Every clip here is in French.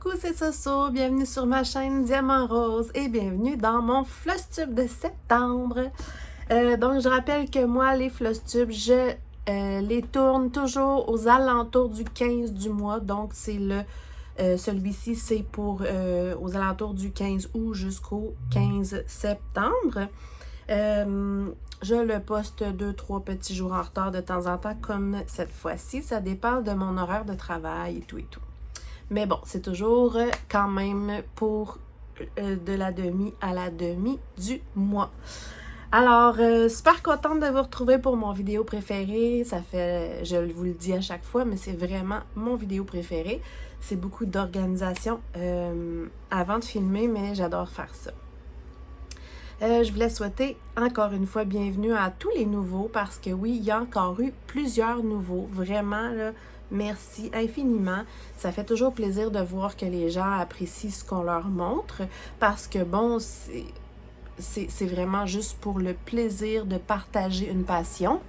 Coucou, c'est Soso, bienvenue sur ma chaîne Diamant Rose et bienvenue dans mon floss tube de septembre. Donc je rappelle que moi, les floss tubes, je les tourne toujours aux alentours du 15 du mois. Donc c'est celui-ci, c'est pour aux alentours du 15 août jusqu'au 15 septembre. Je le poste 2-3 petits jours en retard de temps en temps, comme cette fois-ci. Ça dépend de mon horaire de travail et tout et tout. Mais bon, c'est toujours quand même pour de la demi à la demi du mois. Alors, super contente de vous retrouver pour mon vidéo préférée. Ça fait, je vous le dis à chaque fois, mais c'est vraiment mon vidéo préférée. C'est beaucoup d'organisation avant de filmer, mais j'adore faire ça. Je voulais souhaiter encore une fois bienvenue à tous les nouveaux parce que oui, il y a encore eu plusieurs nouveaux. Vraiment, là, merci infiniment. Ça fait toujours plaisir de voir que les gens apprécient ce qu'on leur montre parce que bon, c'est vraiment juste pour le plaisir de partager une passion.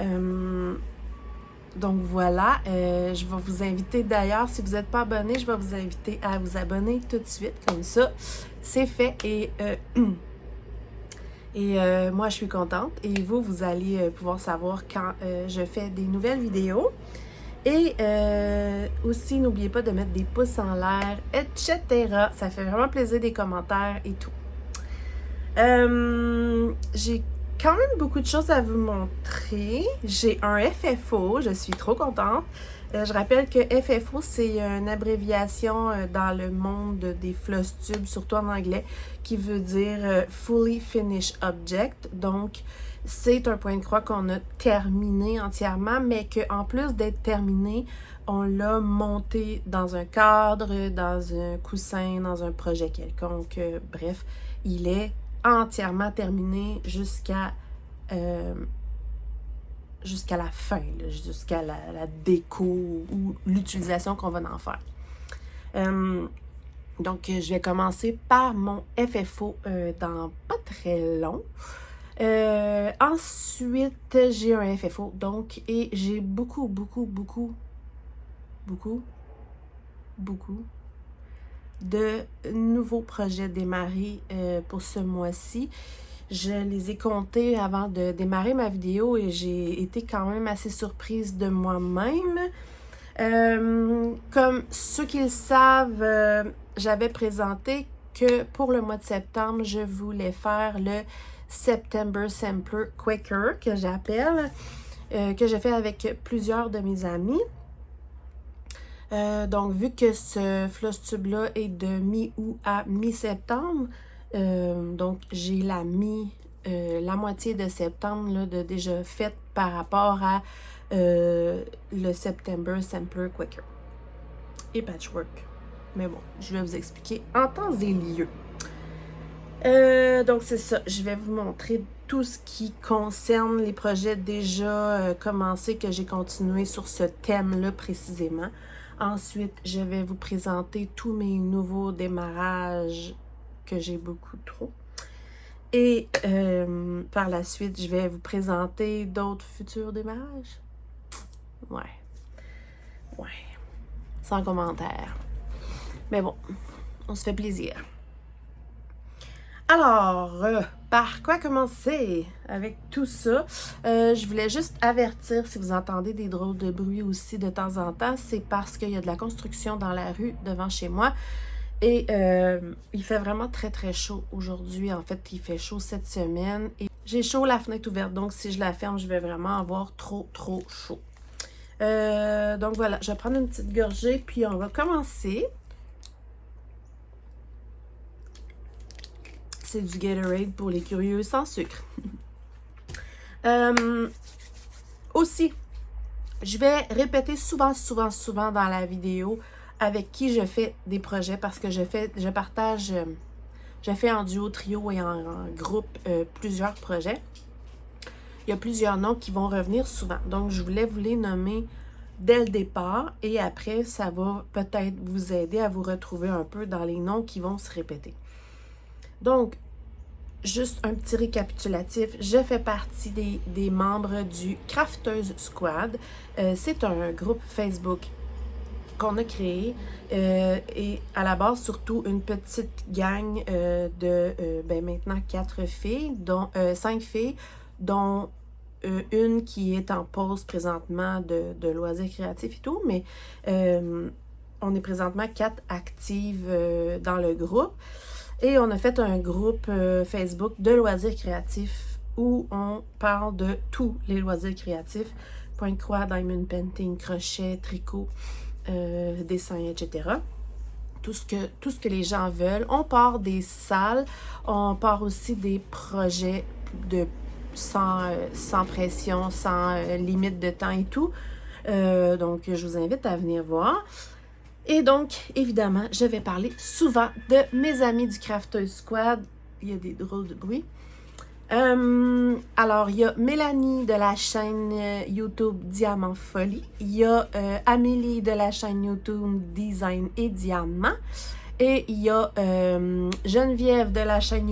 Donc voilà, je vais vous inviter d'ailleurs, si vous n'êtes pas abonné, je vais vous inviter à vous abonner tout de suite, comme ça, c'est fait et moi, je suis contente. Et vous allez pouvoir savoir quand je fais des nouvelles vidéos. Et aussi, n'oubliez pas de mettre des pouces en l'air, etc. Ça fait vraiment plaisir, des commentaires et tout. J'ai quand même beaucoup de choses à vous montrer. J'ai un FFO, je suis trop contente. Je rappelle que FFO, c'est une abréviation dans le monde des floss tubes, surtout en anglais, qui veut dire Fully Finished Object. Donc, c'est un point de croix qu'on a terminé entièrement, mais qu'en plus d'être terminé, on l'a monté dans un cadre, dans un coussin, dans un projet quelconque. Bref, il est entièrement terminé jusqu'à la fin, jusqu'à la déco ou l'utilisation qu'on va en faire. Donc, je vais commencer par mon FFO dans pas très long. Ensuite, j'ai un FFO, donc, et j'ai beaucoup de nouveaux projets démarrés pour ce mois-ci. Je les ai comptés avant de démarrer ma vidéo et j'ai été quand même assez surprise de moi-même. Comme ceux qui le savent, j'avais présenté que pour le mois de septembre, je voulais faire le September Sampler Quicker, que j'appelle, que j'ai fait avec plusieurs de mes amis. Donc, vu que ce floss tube-là est de mi-août à mi-septembre, donc j'ai la moitié de septembre là, de déjà faite par rapport à le September Sampler Quicker et Patchwork. Mais bon, je vais vous expliquer en temps et lieu. Donc c'est ça, je vais vous montrer tout ce qui concerne les projets déjà commencés, que j'ai continué sur ce thème-là précisément. Ensuite, je vais vous présenter tous mes nouveaux démarrages que j'ai beaucoup trop. Et par la suite, je vais vous présenter d'autres futurs démarrages. Ouais. Sans commentaire. Mais bon, on se fait plaisir. Alors, par quoi commencer avec tout ça? Je voulais juste avertir, si vous entendez des drôles de bruit aussi de temps en temps, c'est parce qu'il y a de la construction dans la rue devant chez moi. Et il fait vraiment très chaud aujourd'hui. En fait, il fait chaud cette semaine. Et j'ai chaud, la fenêtre ouverte. Donc, si je la ferme, je vais vraiment avoir trop chaud. Donc, voilà. Je vais prendre une petite gorgée, puis on va commencer. C'est du Gatorade pour les curieux sans sucre. Aussi, je vais répéter souvent dans la vidéo avec qui je fais des projets parce que je fais en duo, trio et en groupe plusieurs projets. Il y a plusieurs noms qui vont revenir souvent. Donc, je voulais vous les nommer dès le départ et après, ça va peut-être vous aider à vous retrouver un peu dans les noms qui vont se répéter. Donc, juste un petit récapitulatif, je fais partie des membres du Crafteuse Squad. C'est un groupe Facebook qu'on a créé est à la base surtout une petite gang de maintenant 4 filles, dont 5 filles, dont une qui est en pause présentement de loisirs créatifs et tout, mais on est présentement 4 actives dans le groupe. Et on a fait un groupe Facebook de loisirs créatifs où on parle de tous les loisirs créatifs, pointe-croix, diamond painting, crochet, tricot, dessin, etc. Tout ce que les gens veulent. On part des salles, on part aussi des projets sans pression, sans limite de temps et tout. Donc, je vous invite à venir voir. Et donc, évidemment, je vais parler souvent de mes amis du Crafters Squad. Il y a des drôles de bruit. Alors, il y a Mélanie de la chaîne YouTube Diamant Folie. Il y a Amélie de la chaîne YouTube Design et Diamant. Et il y a Geneviève de la chaîne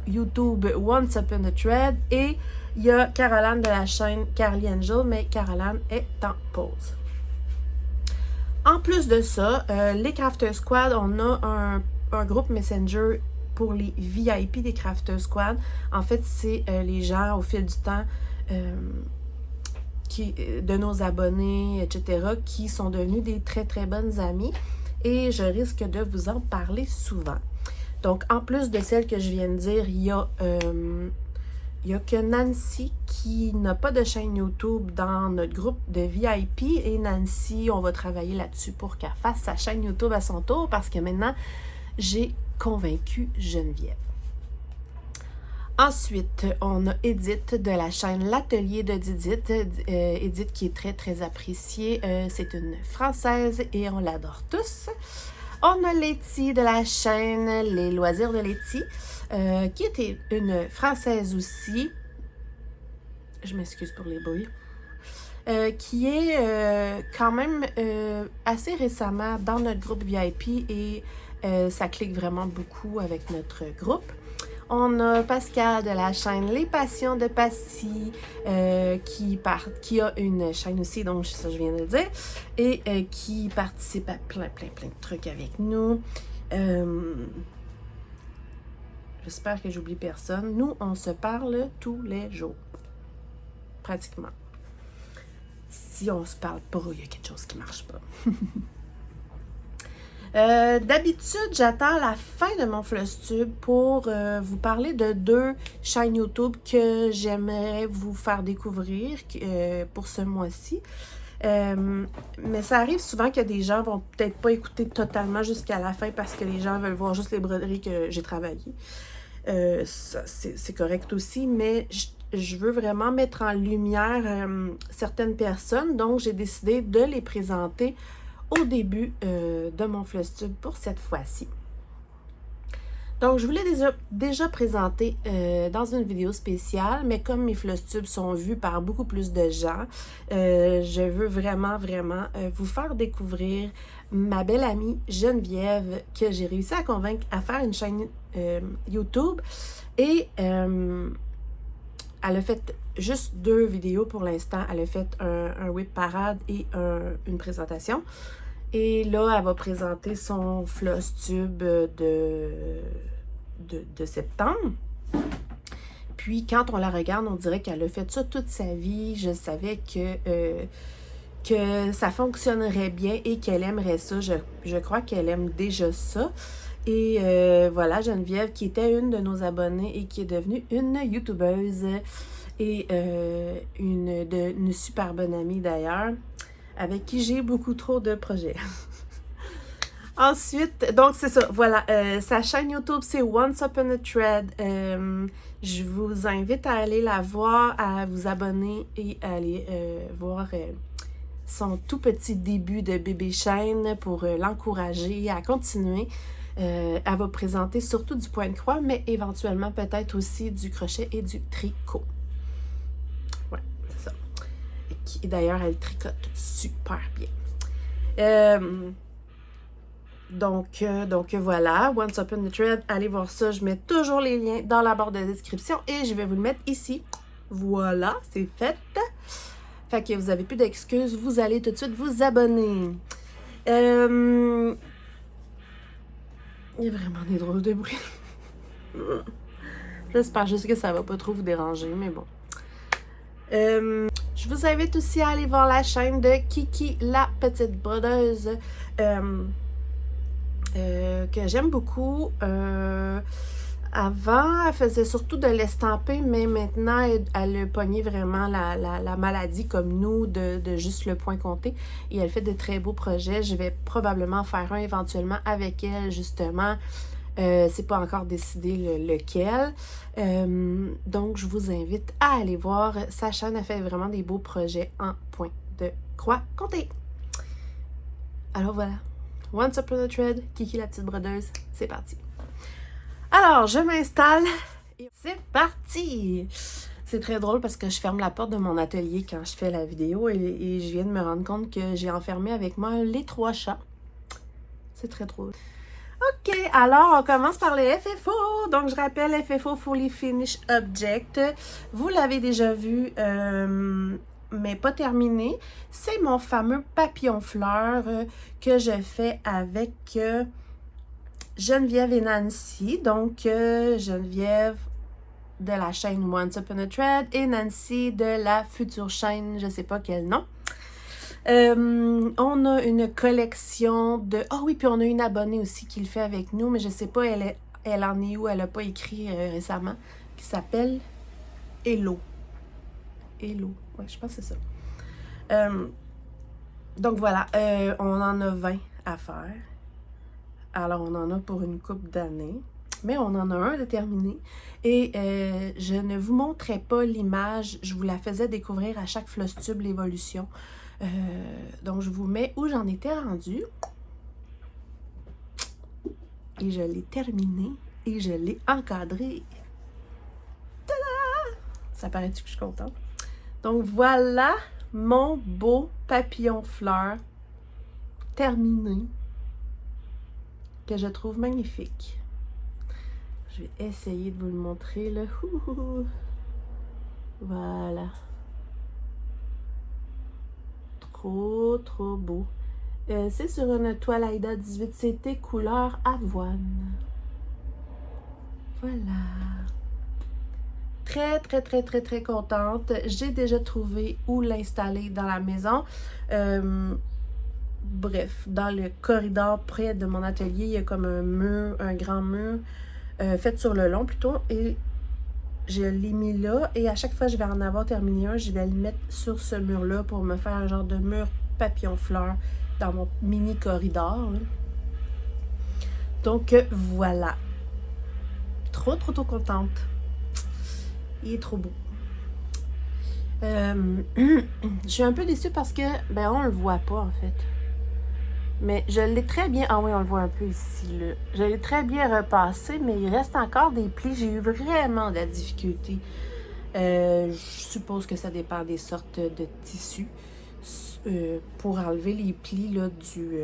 YouTube Once Upon a Thread. Et il y a Caroline de la chaîne Carly Angel, mais Caroline est en pause. En plus de ça, les Crafters Squad, on a un groupe Messenger pour les VIP des Crafters Squad. En fait, c'est les gens au fil du temps de nos abonnés, etc., qui sont devenus des très très bonnes amies. Et je risque de vous en parler souvent. Donc, en plus de celles que je viens de dire, il y a que Nancy qui n'a pas de chaîne YouTube dans notre groupe de VIP. Et Nancy, on va travailler là-dessus pour qu'elle fasse sa chaîne YouTube à son tour parce que maintenant, j'ai convaincu Geneviève. Ensuite, on a Edith de la chaîne L'Atelier de Didith. Edith qui est très, très appréciée. C'est une Française et on l'adore tous. On a Letty de la chaîne Les Loisirs de Letty, qui était une Française aussi. Je m'excuse pour les bruits. Qui est quand même assez récemment dans notre groupe VIP et ça clique vraiment beaucoup avec notre groupe. On a Pascal de la chaîne Les Passions de Passy qui a une chaîne aussi, donc ça je viens de le dire, et qui participe à plein de trucs avec nous. J'espère que j'oublie personne. Nous, on se parle tous les jours, pratiquement. Si on se parle pas, il y a quelque chose qui marche pas. D'habitude, j'attends la fin de mon Flosstube pour vous parler de 2 chaînes YouTube que j'aimerais vous faire découvrir pour ce mois-ci. Mais ça arrive souvent que des gens vont peut-être pas écouter totalement jusqu'à la fin parce que les gens veulent voir juste les broderies que j'ai travaillées. C'est correct aussi, mais je veux vraiment mettre en lumière certaines personnes, donc j'ai décidé de les présenter au début de mon Flosstube pour cette fois-ci. Donc, je vous l'ai déjà présenté dans une vidéo spéciale, mais comme mes Flosstubes sont vus par beaucoup plus de gens, je veux vraiment vous faire découvrir ma belle amie Geneviève que j'ai réussi à convaincre à faire une chaîne YouTube et elle a fait juste 2 vidéos pour l'instant. Elle a fait un whip parade et une présentation. Et là, elle va présenter son Flosstube de septembre. Puis, quand on la regarde, on dirait qu'elle a fait ça toute sa vie. Je savais que ça fonctionnerait bien et qu'elle aimerait ça. Je crois qu'elle aime déjà ça. Et voilà, Geneviève, qui était une de nos abonnées et qui est devenue une YouTubeuse et une super bonne amie d'ailleurs, avec qui j'ai beaucoup trop de projets. Ensuite, donc c'est ça, voilà, sa chaîne YouTube, c'est Once Upon a Thread. Je vous invite à aller la voir, à vous abonner et à aller voir son tout petit début de bébé chaîne pour l'encourager à continuer. Elle va présenter surtout du point de croix, mais éventuellement peut-être aussi du crochet et du tricot. Ouais, c'est ça. Et d'ailleurs, elle tricote super bien. Donc voilà, Once Upon a Thread, allez voir ça. Je mets toujours les liens dans la barre de description et je vais vous le mettre ici. Voilà, c'est fait. Fait que vous n'avez plus d'excuses, vous allez tout de suite vous abonner. Il y a vraiment des drôles de bruit. J'espère juste que ça va pas trop vous déranger, mais bon. Je vous invite aussi à aller voir la chaîne de Kiki la petite brodeuse que j'aime beaucoup. Avant, elle faisait surtout de l'estampé, mais maintenant, elle a pogné vraiment la maladie comme nous de juste le point compté. Et elle fait de très beaux projets. Je vais probablement faire un éventuellement avec elle, justement. C'est pas encore décidé lequel. Donc, je vous invite à aller voir. Sa chaîne a fait vraiment des beaux projets en point de croix compté. Alors voilà. Once Upon a Thread, Kiki la petite brodeuse, c'est parti. Alors, je m'installe et c'est parti! C'est très drôle parce que je ferme la porte de mon atelier quand je fais la vidéo et je viens de me rendre compte que j'ai enfermé avec moi les 3 chats. C'est très drôle. OK, alors on commence par les FFO. Donc, je rappelle FFO Fully Finished Object. Vous l'avez déjà vu, mais pas terminé. C'est mon fameux papillon fleur que je fais avec Geneviève et Nancy. Donc, Geneviève de la chaîne Once Upon a Thread et Nancy de la future chaîne, je sais pas quel nom. On a une collection de... Ah oui, puis on a une abonnée aussi qui le fait avec nous, mais je sais pas, elle en est où, elle a pas écrit récemment, qui s'appelle Hello. Hello, ouais, je pense que c'est ça. Donc voilà, on en a 20 à faire. Alors, on en a pour une couple d'années, mais on en a un de terminé. Et je ne vous montrais pas l'image, je vous la faisais découvrir à chaque Flosstube l'évolution. Donc, je vous mets où j'en étais rendue. Et je l'ai terminé et je l'ai encadré. Tada! Ça paraît-tu que je suis contente? Donc, voilà mon beau papillon fleur terminé que je trouve magnifique. Je vais essayer de vous le montrer là. Voilà. Trop beau. C'est sur une toile Aida 18CT couleur avoine. Voilà. Très contente. J'ai déjà trouvé où l'installer dans la maison. Bref, dans le corridor près de mon atelier, il y a comme un mur, un grand mur, fait sur le long plutôt, et je l'ai mis là, et à chaque fois que je vais en avoir terminé un, je vais le mettre sur ce mur-là pour me faire un genre de mur papillon-fleur dans mon mini corridor. Là. Donc, voilà. Trop contente. Il est trop beau. Je suis un peu déçue parce que, ben, on le voit pas, en fait. Mais je l'ai très bien... Ah oui, on le voit un peu ici, là. Je l'ai très bien repassé, mais il reste encore des plis. J'ai eu vraiment de la difficulté. Je suppose que ça dépend des sortes de tissus. Pour enlever les plis, là, du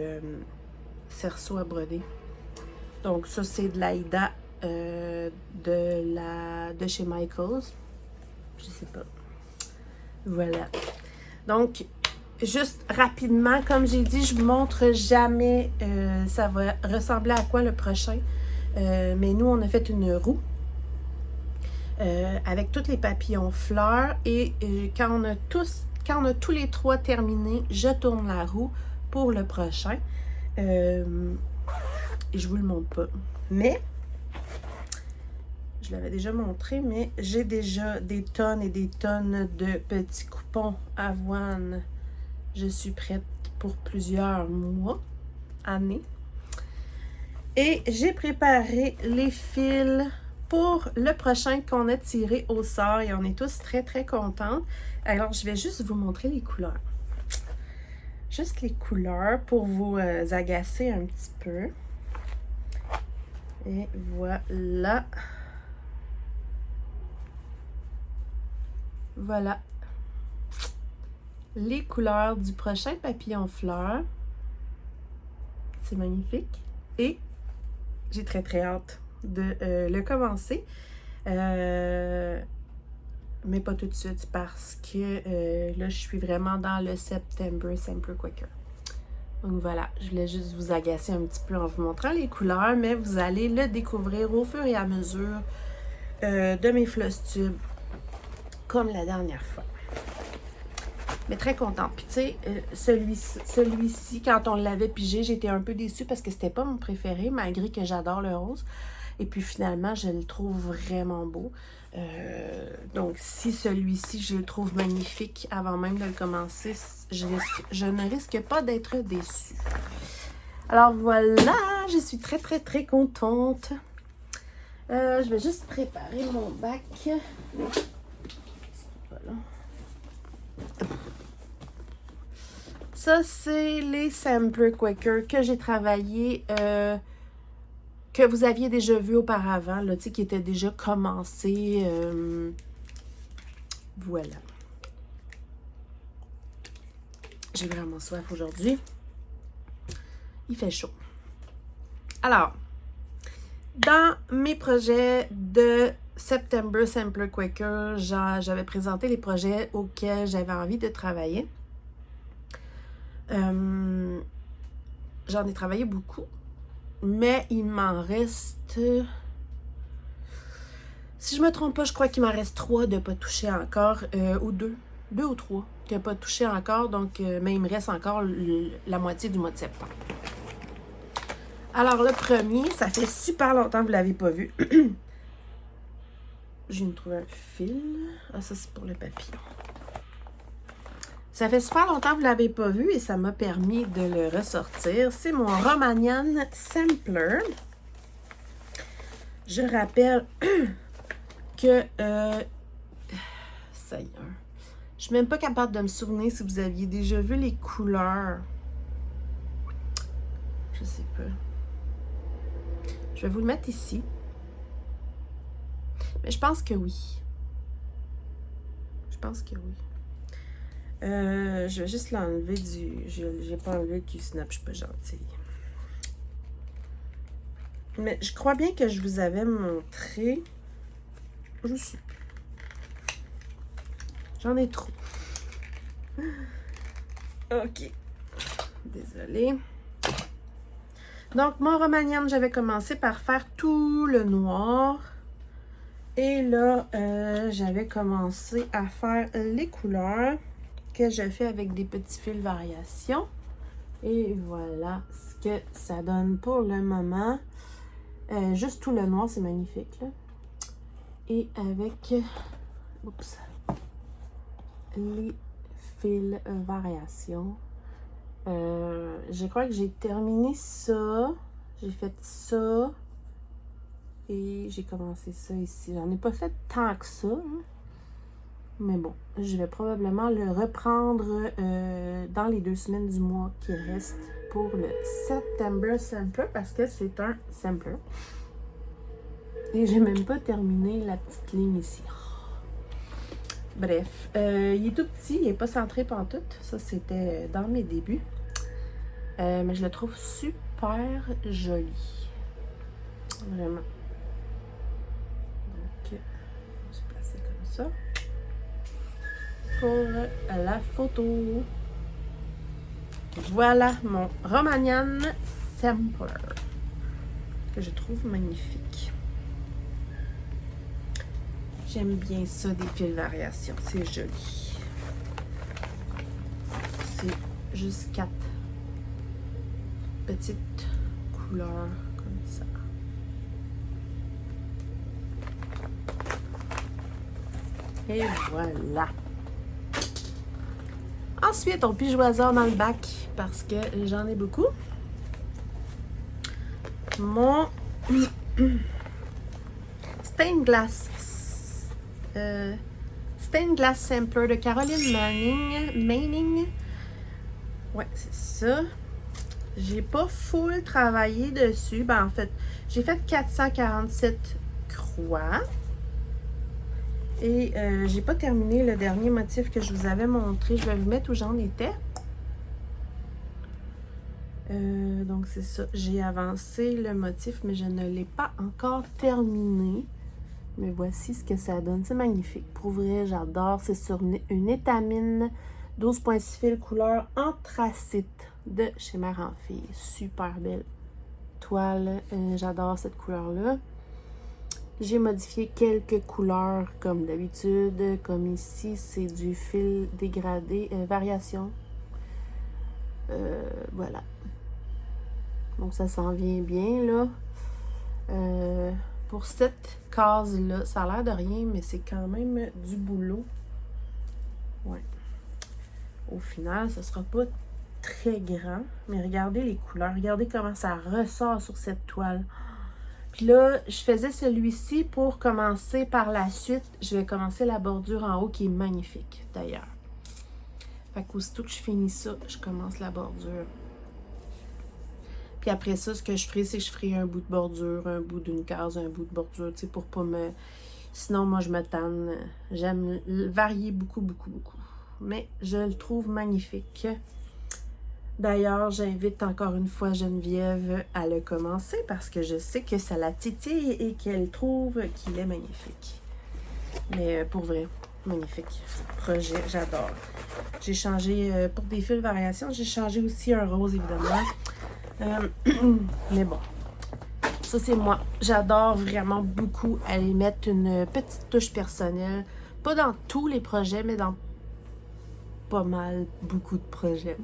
cerceau à broder. Donc, ça, c'est de l'Aida de chez Michaels. Je sais pas. Voilà. Donc... Juste rapidement, comme j'ai dit, je vous montre jamais ça va ressembler à quoi le prochain. Mais nous, on a fait une roue avec tous les papillons fleurs. Et quand on a tous les 3 terminés, je tourne la roue pour le prochain. Et je vous le montre pas. Mais, je l'avais déjà montré, mais j'ai déjà des tonnes et des tonnes de petits coupons avoine. Je suis prête pour plusieurs mois, années. Et j'ai préparé les fils pour le prochain qu'on a tiré au sort. Et on est tous très contents. Alors, je vais juste vous montrer les couleurs. Juste les couleurs pour vous agacer un petit peu. Et voilà. Voilà. Les couleurs du prochain papillon fleur. C'est magnifique. Et j'ai très hâte de le commencer. Mais pas tout de suite parce que là, je suis vraiment dans le September Simple Quicker. Donc voilà, je voulais juste vous agacer un petit peu en vous montrant les couleurs, mais vous allez le découvrir au fur et à mesure de mes floss tubes, comme la dernière fois. Mais très contente. Puis tu sais, celui-ci, quand on l'avait pigé, j'étais un peu déçue parce que c'était pas mon préféré, malgré que j'adore le rose. Et puis finalement, je le trouve vraiment beau. Donc si celui-ci, je le trouve magnifique avant même de le commencer, je ne risque pas d'être déçue. Alors voilà, je suis très très très contente. Je vais juste préparer mon bac. Voilà. Ça, c'est les Sampler Quaker que j'ai travaillé, que vous aviez déjà vu auparavant, là, tu sais, qui étaient déjà commencés. Voilà. J'ai vraiment soif aujourd'hui. Il fait chaud. Alors, dans mes projets de September Sampler Quaker, j'avais présenté les projets auxquels j'avais envie de travailler. J'en ai travaillé beaucoup, mais il m'en reste, si je me trompe pas, je crois qu'il m'en reste 3 de pas toucher encore, ou 2 ou 3 de pas toucher encore, donc, mais il me reste encore la moitié du mois de septembre. Alors le premier, ça fait super longtemps que vous l'avez pas vu. Je viens de trouver un fil. Ah, ça c'est pour le papillon. Ça fait super longtemps que vous ne l'avez pas vu et ça m'a permis de le ressortir. C'est mon Romanian Sampler. Je rappelle que... ça y est. Je suis même pas capable de me souvenir si vous aviez déjà vu les couleurs. Je sais pas. Je vais vous le mettre ici. Mais je pense que oui. Je pense que oui. Je vais juste l'enlever du... J'ai pas enlevé le Q-Snap, je suis pas gentille. Mais je crois bien que je vous avais montré... Je sais plus. J'en ai trop. Ok. Désolée. Donc, mon Romanian, j'avais commencé par faire tout le noir. Et là, j'avais commencé à faire les couleurs que je fais avec des petits fils variations. Et voilà ce que ça donne pour le moment. Juste tout le noir, c'est magnifique, là. Et avec oups, les fils variations. Je crois que j'ai terminé ça. J'ai fait ça. Et j'ai commencé ça ici. J'en ai pas fait tant que ça. Hein. Mais bon, je vais probablement le reprendre dans les 2 semaines du mois qui restent pour le September Sampler parce que c'est un sampler. Et j'ai même pas terminé la petite ligne ici. Bref, il est tout petit, il n'est pas centré pantoute. Ça, c'était dans mes débuts. Mais je le trouve super joli. Vraiment. Donc, on va se placer comme ça. Pour la photo. Voilà mon Romanian Sampler que je trouve magnifique. J'aime bien ça, des fils variations. C'est joli. C'est juste 4 petites couleurs comme ça. Et voilà. Ensuite, on pige au hasard dans le bac parce que j'en ai beaucoup. Mon Stained Glass Sampler de Caroline Manning. Ouais, c'est ça. J'ai pas full travaillé dessus. Ben, en fait, j'ai fait 447 croix. Et j'ai pas terminé le dernier motif que je vous avais montré. Je vais vous mettre où j'en étais. Donc, c'est ça. J'ai avancé le motif, mais je ne l'ai pas encore terminé. Mais voici ce que ça donne. C'est magnifique. Pour vrai, j'adore. C'est sur une étamine 12,6 fils couleur anthracite de chez Mère en Fille. Super belle toile. J'adore cette couleur-là. J'ai modifié quelques couleurs comme d'habitude. Comme ici, c'est du fil dégradé, variation. Voilà. Donc, ça s'en vient bien, là. Pour cette case-là, ça a l'air de rien, mais c'est quand même du boulot. Ouais. Au final, ce sera pas très grand, mais regardez les couleurs. Regardez comment ça ressort sur cette toile. Puis là, je faisais celui-ci pour commencer par la suite. Je vais commencer la bordure en haut qui est magnifique, d'ailleurs. Fait qu'aussitôt que je finis ça, je commence la bordure. Puis après ça, ce que je ferai, c'est que je ferai un bout de bordure, un bout d'une case, un bout de bordure, tu sais, pour pas me... Sinon, moi, je me tanne. J'aime varier beaucoup, beaucoup, beaucoup. Mais je le trouve magnifique. D'ailleurs, j'invite encore une fois Geneviève à le commencer parce que je sais que ça la titille et qu'elle trouve qu'il est magnifique. Mais pour vrai, magnifique projet, j'adore. J'ai changé, pour des fils variations, j'ai changé aussi un rose, évidemment. Mais bon, ça c'est moi. J'adore vraiment beaucoup aller mettre une petite touche personnelle. Pas dans tous les projets, mais dans pas mal, beaucoup de projets.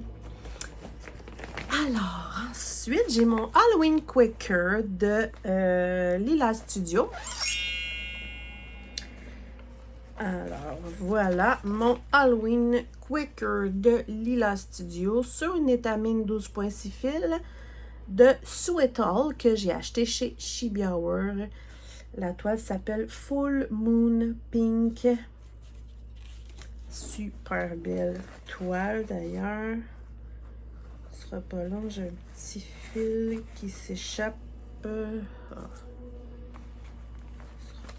Alors, ensuite, j'ai mon Halloween Quaker de Lila Studio. Alors, voilà mon Halloween Quaker de Lila Studio sur une étamine 12,6 fils de Sweetall que j'ai acheté chez Shibiawer. La toile s'appelle Full Moon Pink. Super belle toile d'ailleurs. Ce sera pas long, j'ai un petit fil qui s'échappe. Ce sera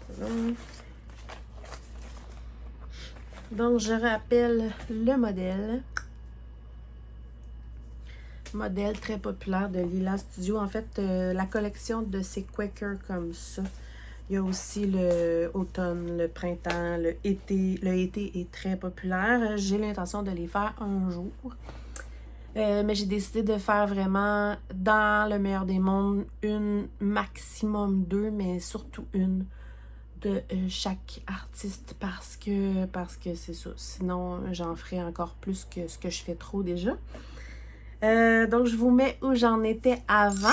pas long. Donc, je rappelle le modèle. Modèle très populaire de Lila Studio. En fait, la collection de ces Quaker comme ça. Il y a aussi le automne, le printemps, le été. Le été est très populaire. J'ai l'intention de les faire un jour. Mais j'ai décidé de faire vraiment, dans le meilleur des mondes, une, maximum deux, mais surtout une de chaque artiste parce que c'est ça. Sinon, j'en ferai encore plus que ce que je fais trop déjà. Donc, je vous mets où j'en étais avant.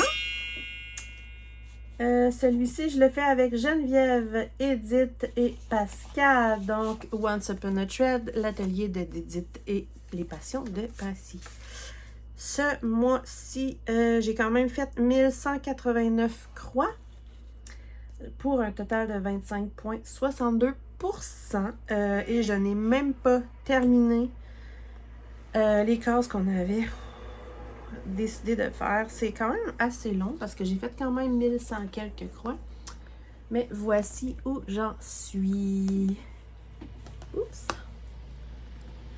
Celui-ci, je le fais avec Geneviève, Edith et Pascal. Donc, Once Upon a Thread, l'atelier d'Edith et les passions de Passy. Ce mois-ci, j'ai quand même fait 1189 croix pour un total de 25,62 %. Et je n'ai même pas terminé les cases qu'on avait décidé de faire. C'est quand même assez long parce que j'ai fait quand même 1100 quelques croix. Mais voici où j'en suis. Oups!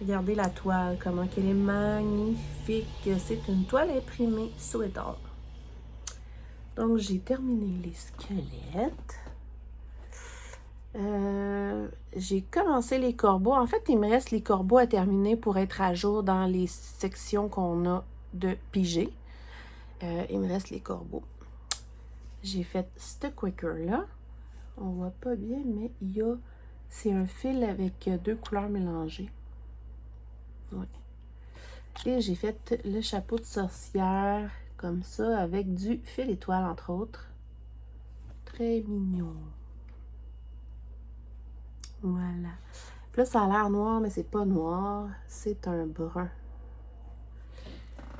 Regardez la toile, comment qu'elle est magnifique. C'est une toile imprimée Sweetall. Donc, j'ai terminé les squelettes. J'ai commencé les corbeaux. En fait, il me reste les corbeaux à terminer pour être à jour dans les sections qu'on a de piger. Il me reste les corbeaux. J'ai fait ce Quaker-là. On voit pas bien, mais il y a... C'est un fil avec deux couleurs mélangées. Ouais. Et j'ai fait le chapeau de sorcière comme ça avec du fil étoile entre autres. Très mignon. Voilà. Puis là, ça a l'air noir, mais c'est pas noir. C'est un brun.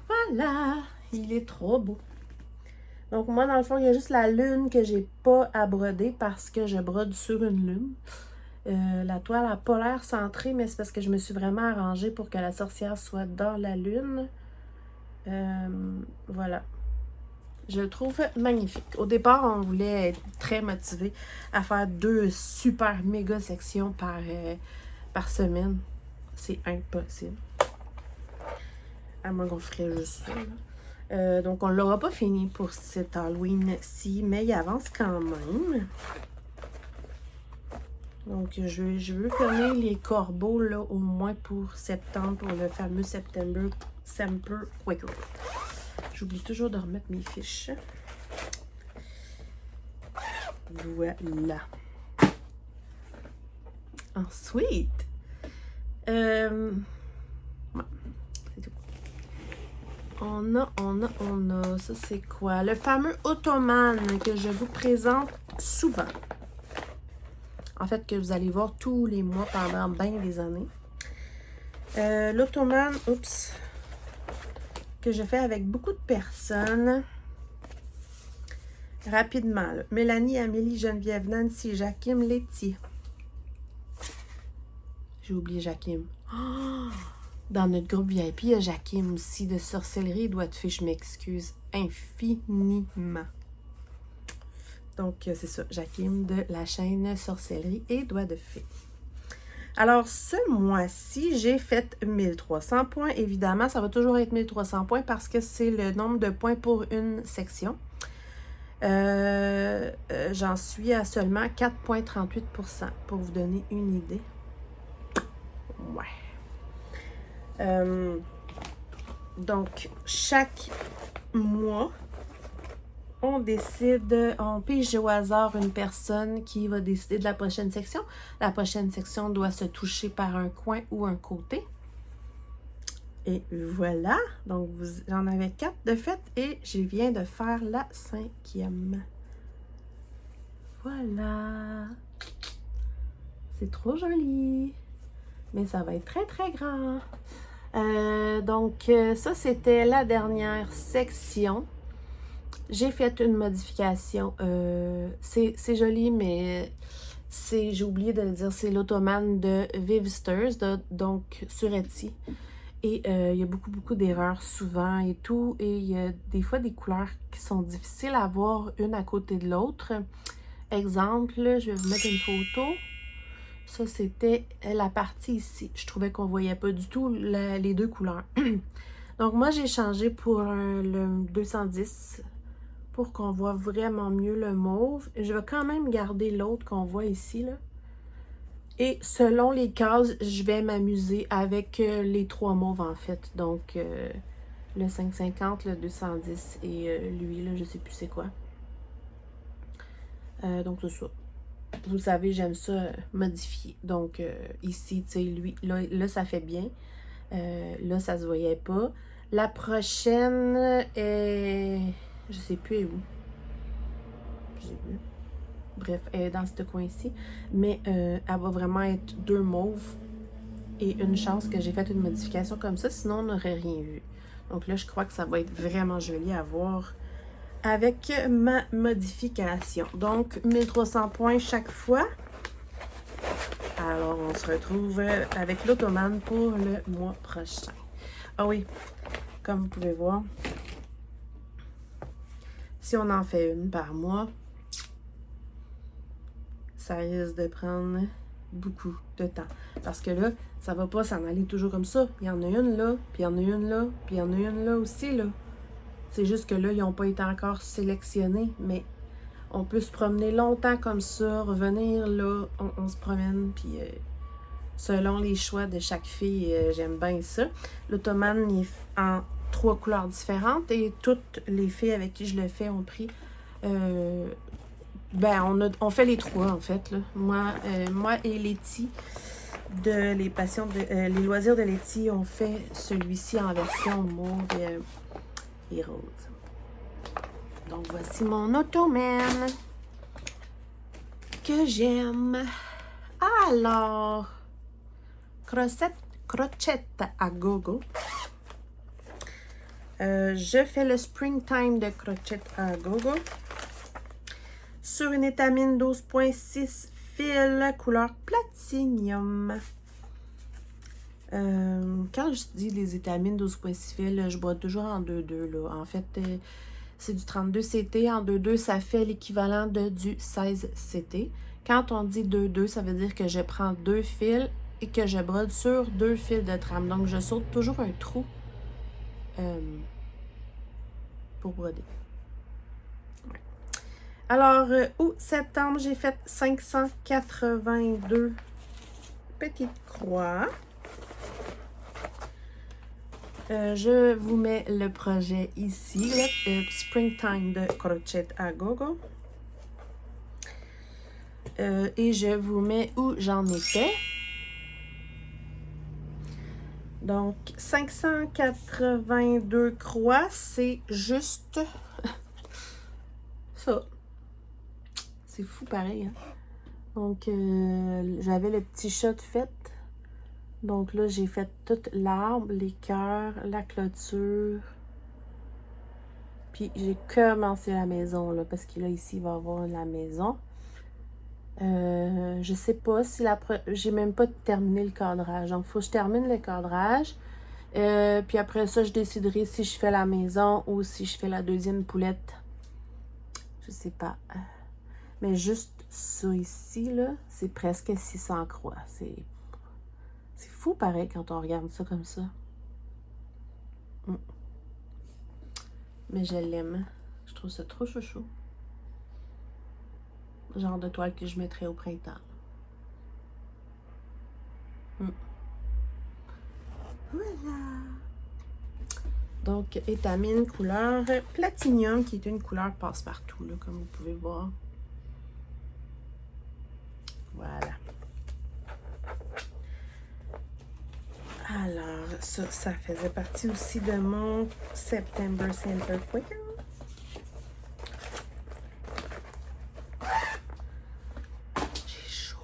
Voilà. Il est trop beau. Donc moi, dans le fond, il y a juste la lune que j'ai pas à broder parce que je brode sur une lune. La toile n'a pas l'air centrée, mais c'est parce que je me suis vraiment arrangée pour que la sorcière soit dans la lune. Voilà. Je le trouve magnifique. Au départ, on voulait être très motivé à faire 2 super méga sections par semaine. C'est impossible. À moins qu'on ferait juste ça. Donc, on ne l'aura pas fini pour cet Halloween-ci, mais il avance quand même. Donc, je veux finir les corbeaux, là, au moins pour septembre, pour le fameux September Quicker. J'oublie toujours de remettre mes fiches. Voilà. Ensuite, ouais, c'est tout. On a, ça c'est quoi? Le fameux ottomane que je vous présente souvent. En fait, que vous allez voir tous les mois pendant bien des années. L'ottomane, oups, que je fais avec beaucoup de personnes. Rapidement, là. Mélanie, Amélie, Geneviève, Nancy, Jakim, Letty. J'ai oublié Jakim. Oh! Dans notre groupe VIP, il y a Jakim aussi de sorcellerie et doigts de fée. Je m'excuse infiniment. Donc, c'est ça, Jakim de la chaîne Sorcellerie et Doigts de Fée. Alors, ce mois-ci, j'ai fait 1300 points. Évidemment, ça va toujours être 1300 points parce que c'est le nombre de points pour une section. J'en suis à seulement 4,38% pour vous donner une idée. Ouais. Donc, chaque mois, on pige au hasard une personne qui va décider de la prochaine section. La prochaine section doit se toucher par un coin ou un côté. Et voilà. Donc, j'en avais 4 de fait et je viens de faire la 5e. Voilà. C'est trop joli. Mais ça va être très, très grand. Donc, ça, c'était la dernière section. J'ai fait une modification. C'est joli, mais j'ai oublié de le dire, c'est l'ottomane de Vivsters, donc sur Etsy. Et il y a beaucoup d'erreurs souvent et tout. Et il y a des fois des couleurs qui sont difficiles à voir une à côté de l'autre. Exemple, je vais vous mettre une photo. Ça, c'était la partie ici. Je trouvais qu'on ne voyait pas du tout les deux couleurs. Donc, moi, j'ai changé pour le 210 pour qu'on voit vraiment mieux le mauve. Je vais quand même garder l'autre qu'on voit ici, là. Et selon les cases, je vais m'amuser avec les 3 mauves, en fait. Donc, le 550, le 210 et lui, là, je sais plus c'est quoi. Donc, c'est ça. Vous savez, j'aime ça modifier. Donc, ici, tu sais, lui, là, ça fait bien. Là, ça se voyait pas. La prochaine est... Je sais plus où. J'ai vu. Bref, elle est dans ce coin-ci. Mais elle va vraiment être 2 mauves. Et une chance que j'ai fait une modification comme ça. Sinon, on n'aurait rien vu. Donc là, je crois que ça va être vraiment joli à voir avec ma modification. Donc, 1300 points chaque fois. Alors, on se retrouve avec l'ottomane pour le mois prochain. Ah oui, comme vous pouvez voir, si on en fait une par mois, ça risque de prendre beaucoup de temps. Parce que là, ça va pas s'en aller toujours comme ça. Il y en a une là, puis il y en a une là, puis il y en a une là aussi, là. C'est juste que là, ils n'ont pas été encore sélectionnés, mais on peut se promener longtemps comme ça, revenir là, on se promène, puis selon les choix de chaque fille, j'aime bien ça. L'ottomane est en 3 couleurs différentes et toutes les filles avec qui je le fais ont pris... on fait les 3 en fait, là. Moi et Letty, de les passions de les loisirs de Letty, on fait celui-ci en version mauve et rose. Donc, voici mon ottomane que j'aime. Alors, crochette à gogo. Je fais le Springtime de crochette à gogo sur une étamine 12.6 fil couleur platinium. Quand je dis les étamines 12.6 fils, je brode toujours en 2-2 là. En fait, c'est du 32 CT. En 2-2, ça fait l'équivalent du 16 CT. Quand on dit 2-2, ça veut dire que je prends 2 fils et que je brode sur 2 fils de trame. Donc, je saute toujours un trou pour broder. Ouais. Alors, août, septembre, j'ai fait 582 petites croix. Je vous mets le projet ici, le Springtime de Crochet à Gogo. Et je vous mets où j'en étais. Donc, 582 croix, c'est juste ça. C'est fou pareil. Hein? Donc, j'avais le petit shot fait. Donc là, j'ai fait tout l'arbre, les cœurs, la clôture. Puis j'ai commencé la maison, là, parce que là, ici, il va y avoir la maison. Je sais pas si j'ai même pas terminé le cadrage. Donc, il faut que je termine le cadrage. Puis après ça, je déciderai si je fais la maison ou si je fais la deuxième poulette. Je sais pas. Mais juste ça ici, là, c'est presque 600 croix. C'est fou pareil quand on regarde ça comme ça. Mais je l'aime. Je trouve ça trop chouchou. Genre de toile que je mettrais au printemps. Voilà. Donc, étamine couleur platinium, qui est une couleur passe-partout, là, comme vous pouvez voir. Voilà. Alors, ça faisait partie aussi de mon September Center Quicker. J'ai chaud.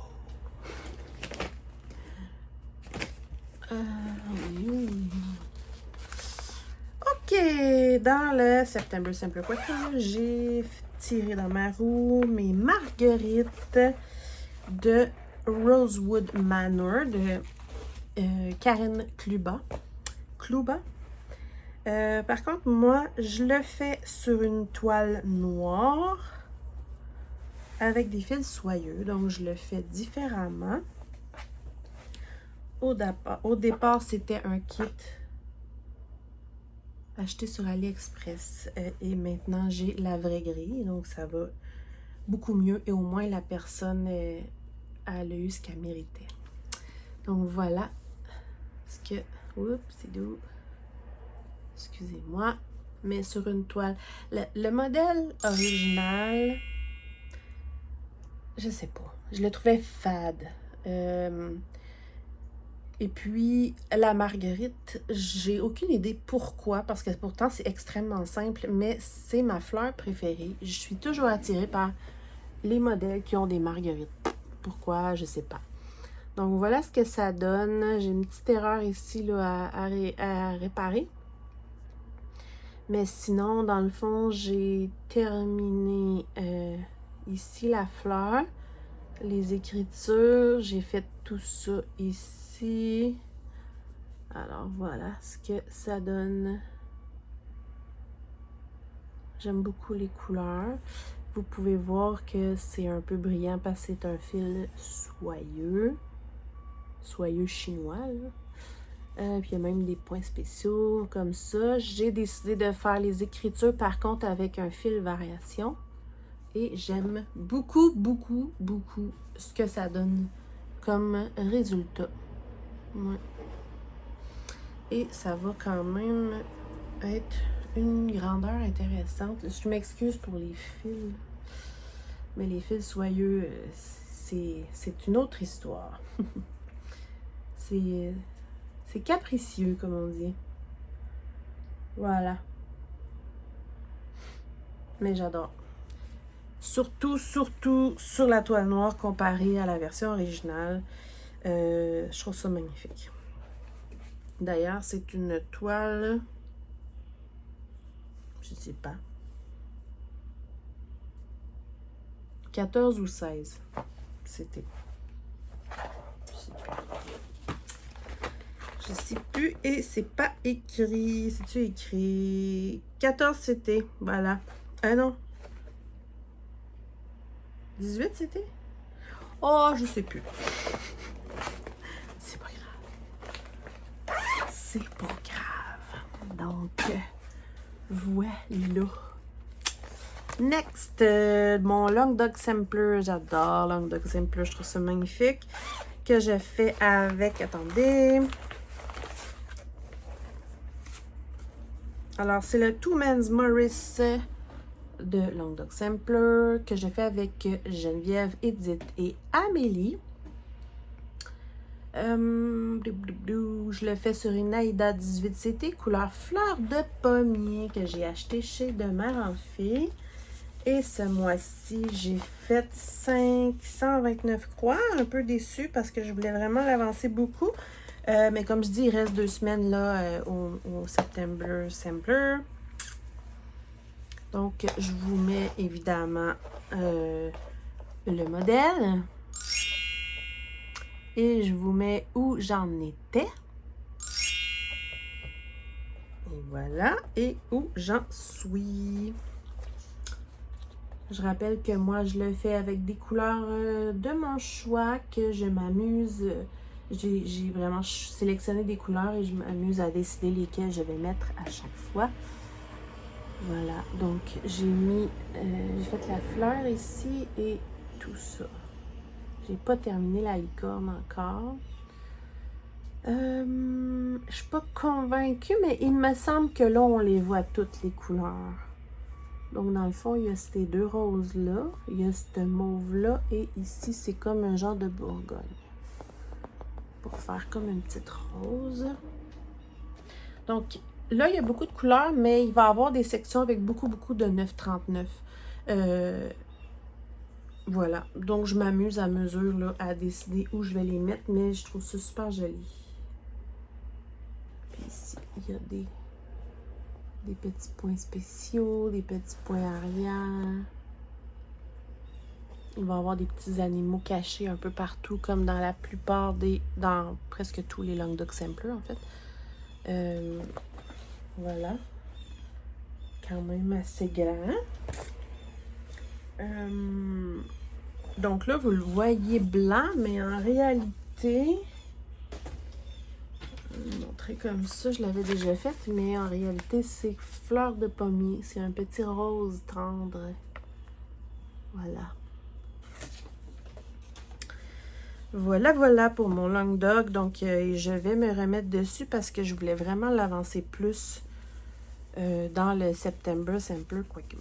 Oui. OK, dans le September Center Quicker, j'ai tiré dans ma roue mes marguerites de Rosewood Manor de Karen Kluba. Par contre, moi, je le fais sur une toile noire avec des fils soyeux. Donc, je le fais différemment. Au départ, c'était un kit acheté sur AliExpress. Et maintenant, j'ai la vraie grille. Donc, ça va beaucoup mieux. Et au moins, la personne, elle a eu ce qu'elle méritait. Donc, voilà ce que... Oups, c'est doux. Excusez-moi. Mais sur une toile. Le modèle original, je sais pas. Je le trouvais fade. Et puis, la marguerite, j'ai aucune idée pourquoi, parce que pourtant, c'est extrêmement simple, mais c'est ma fleur préférée. Je suis toujours attirée par les modèles qui ont des marguerites. Pourquoi, je sais pas. Donc, voilà ce que ça donne. J'ai une petite erreur ici là, à réparer. Mais sinon, dans le fond, j'ai terminé ici la fleur, les écritures, j'ai fait tout ça ici. Alors, voilà ce que ça donne. J'aime beaucoup les couleurs. Vous pouvez voir que c'est un peu brillant parce que c'est un fil soyeux chinois, là. Puis il y a même des points spéciaux comme ça. J'ai décidé de faire les écritures par contre avec un fil variation. Et j'aime beaucoup, beaucoup, beaucoup ce que ça donne comme résultat. Ouais. Et ça va quand même être une grandeur intéressante. Je m'excuse pour les fils. Mais les fils soyeux, c'est une autre histoire. C'est capricieux, comme on dit. Voilà. Mais j'adore. Surtout sur la toile noire comparée à la version originale. Je trouve ça magnifique. D'ailleurs, c'est une toile... Je sais pas. 14 ou 16. C'était... Je sais plus et c'est pas écrit. C'est-tu écrit? 14 c'était. Voilà. Ah non. 18 c'était? Oh, je sais plus. C'est pas grave. C'est pas grave. Donc, voilà. Next, mon Long Dog Sampler. J'adore Long Dog Sampler. Je trouve ça magnifique. Que je fais avec... Attendez. Alors, c'est le Two Men's Morris de Long Dog Sampler que je fais avec Geneviève, Edith et Amélie. Je le fais sur une Aida 18CT couleur fleur de pommier que j'ai acheté chez Demeure en Fille. Et ce mois-ci, j'ai fait 529 croix. Un peu déçue parce que je voulais vraiment l'avancer beaucoup. Mais comme je dis, il reste 2 semaines là au September Sampler. Donc, je vous mets évidemment le modèle. Et je vous mets où j'en étais. Et voilà. Et où j'en suis. Je rappelle que moi, je le fais avec des couleurs de mon choix, que je m'amuse. J'ai vraiment sélectionné des couleurs et je m'amuse à décider lesquelles je vais mettre à chaque fois. Voilà. Donc, j'ai fait la fleur ici et tout ça. J'ai pas terminé la licorne encore. Je suis pas convaincue, mais il me semble que là, on les voit toutes les couleurs. Donc, dans le fond, il y a ces 2 roses-là, il y a ce mauve-là, et ici, c'est comme un genre de bourgogne. Pour faire comme une petite rose. Donc, là, il y a beaucoup de couleurs, mais il va y avoir des sections avec beaucoup de 9,39. Voilà, donc je m'amuse à mesure là, à décider où je vais les mettre, mais je trouve ça super joli. Puis ici, il y a des petits points spéciaux, des petits points arrière. Il va y avoir des petits animaux cachés un peu partout, comme dans la plupart dans presque tous les Long Dog Sampler en fait. Voilà. Quand même assez grand. Donc là, vous le voyez blanc, mais en réalité, je vais vous montrer comme ça, je l'avais déjà fait, mais en réalité, c'est fleur de pommier. C'est un petit rose tendre. Voilà. Voilà pour mon Long Dog. Donc, je vais me remettre dessus parce que je voulais vraiment l'avancer plus dans le September Sampler. Quoique.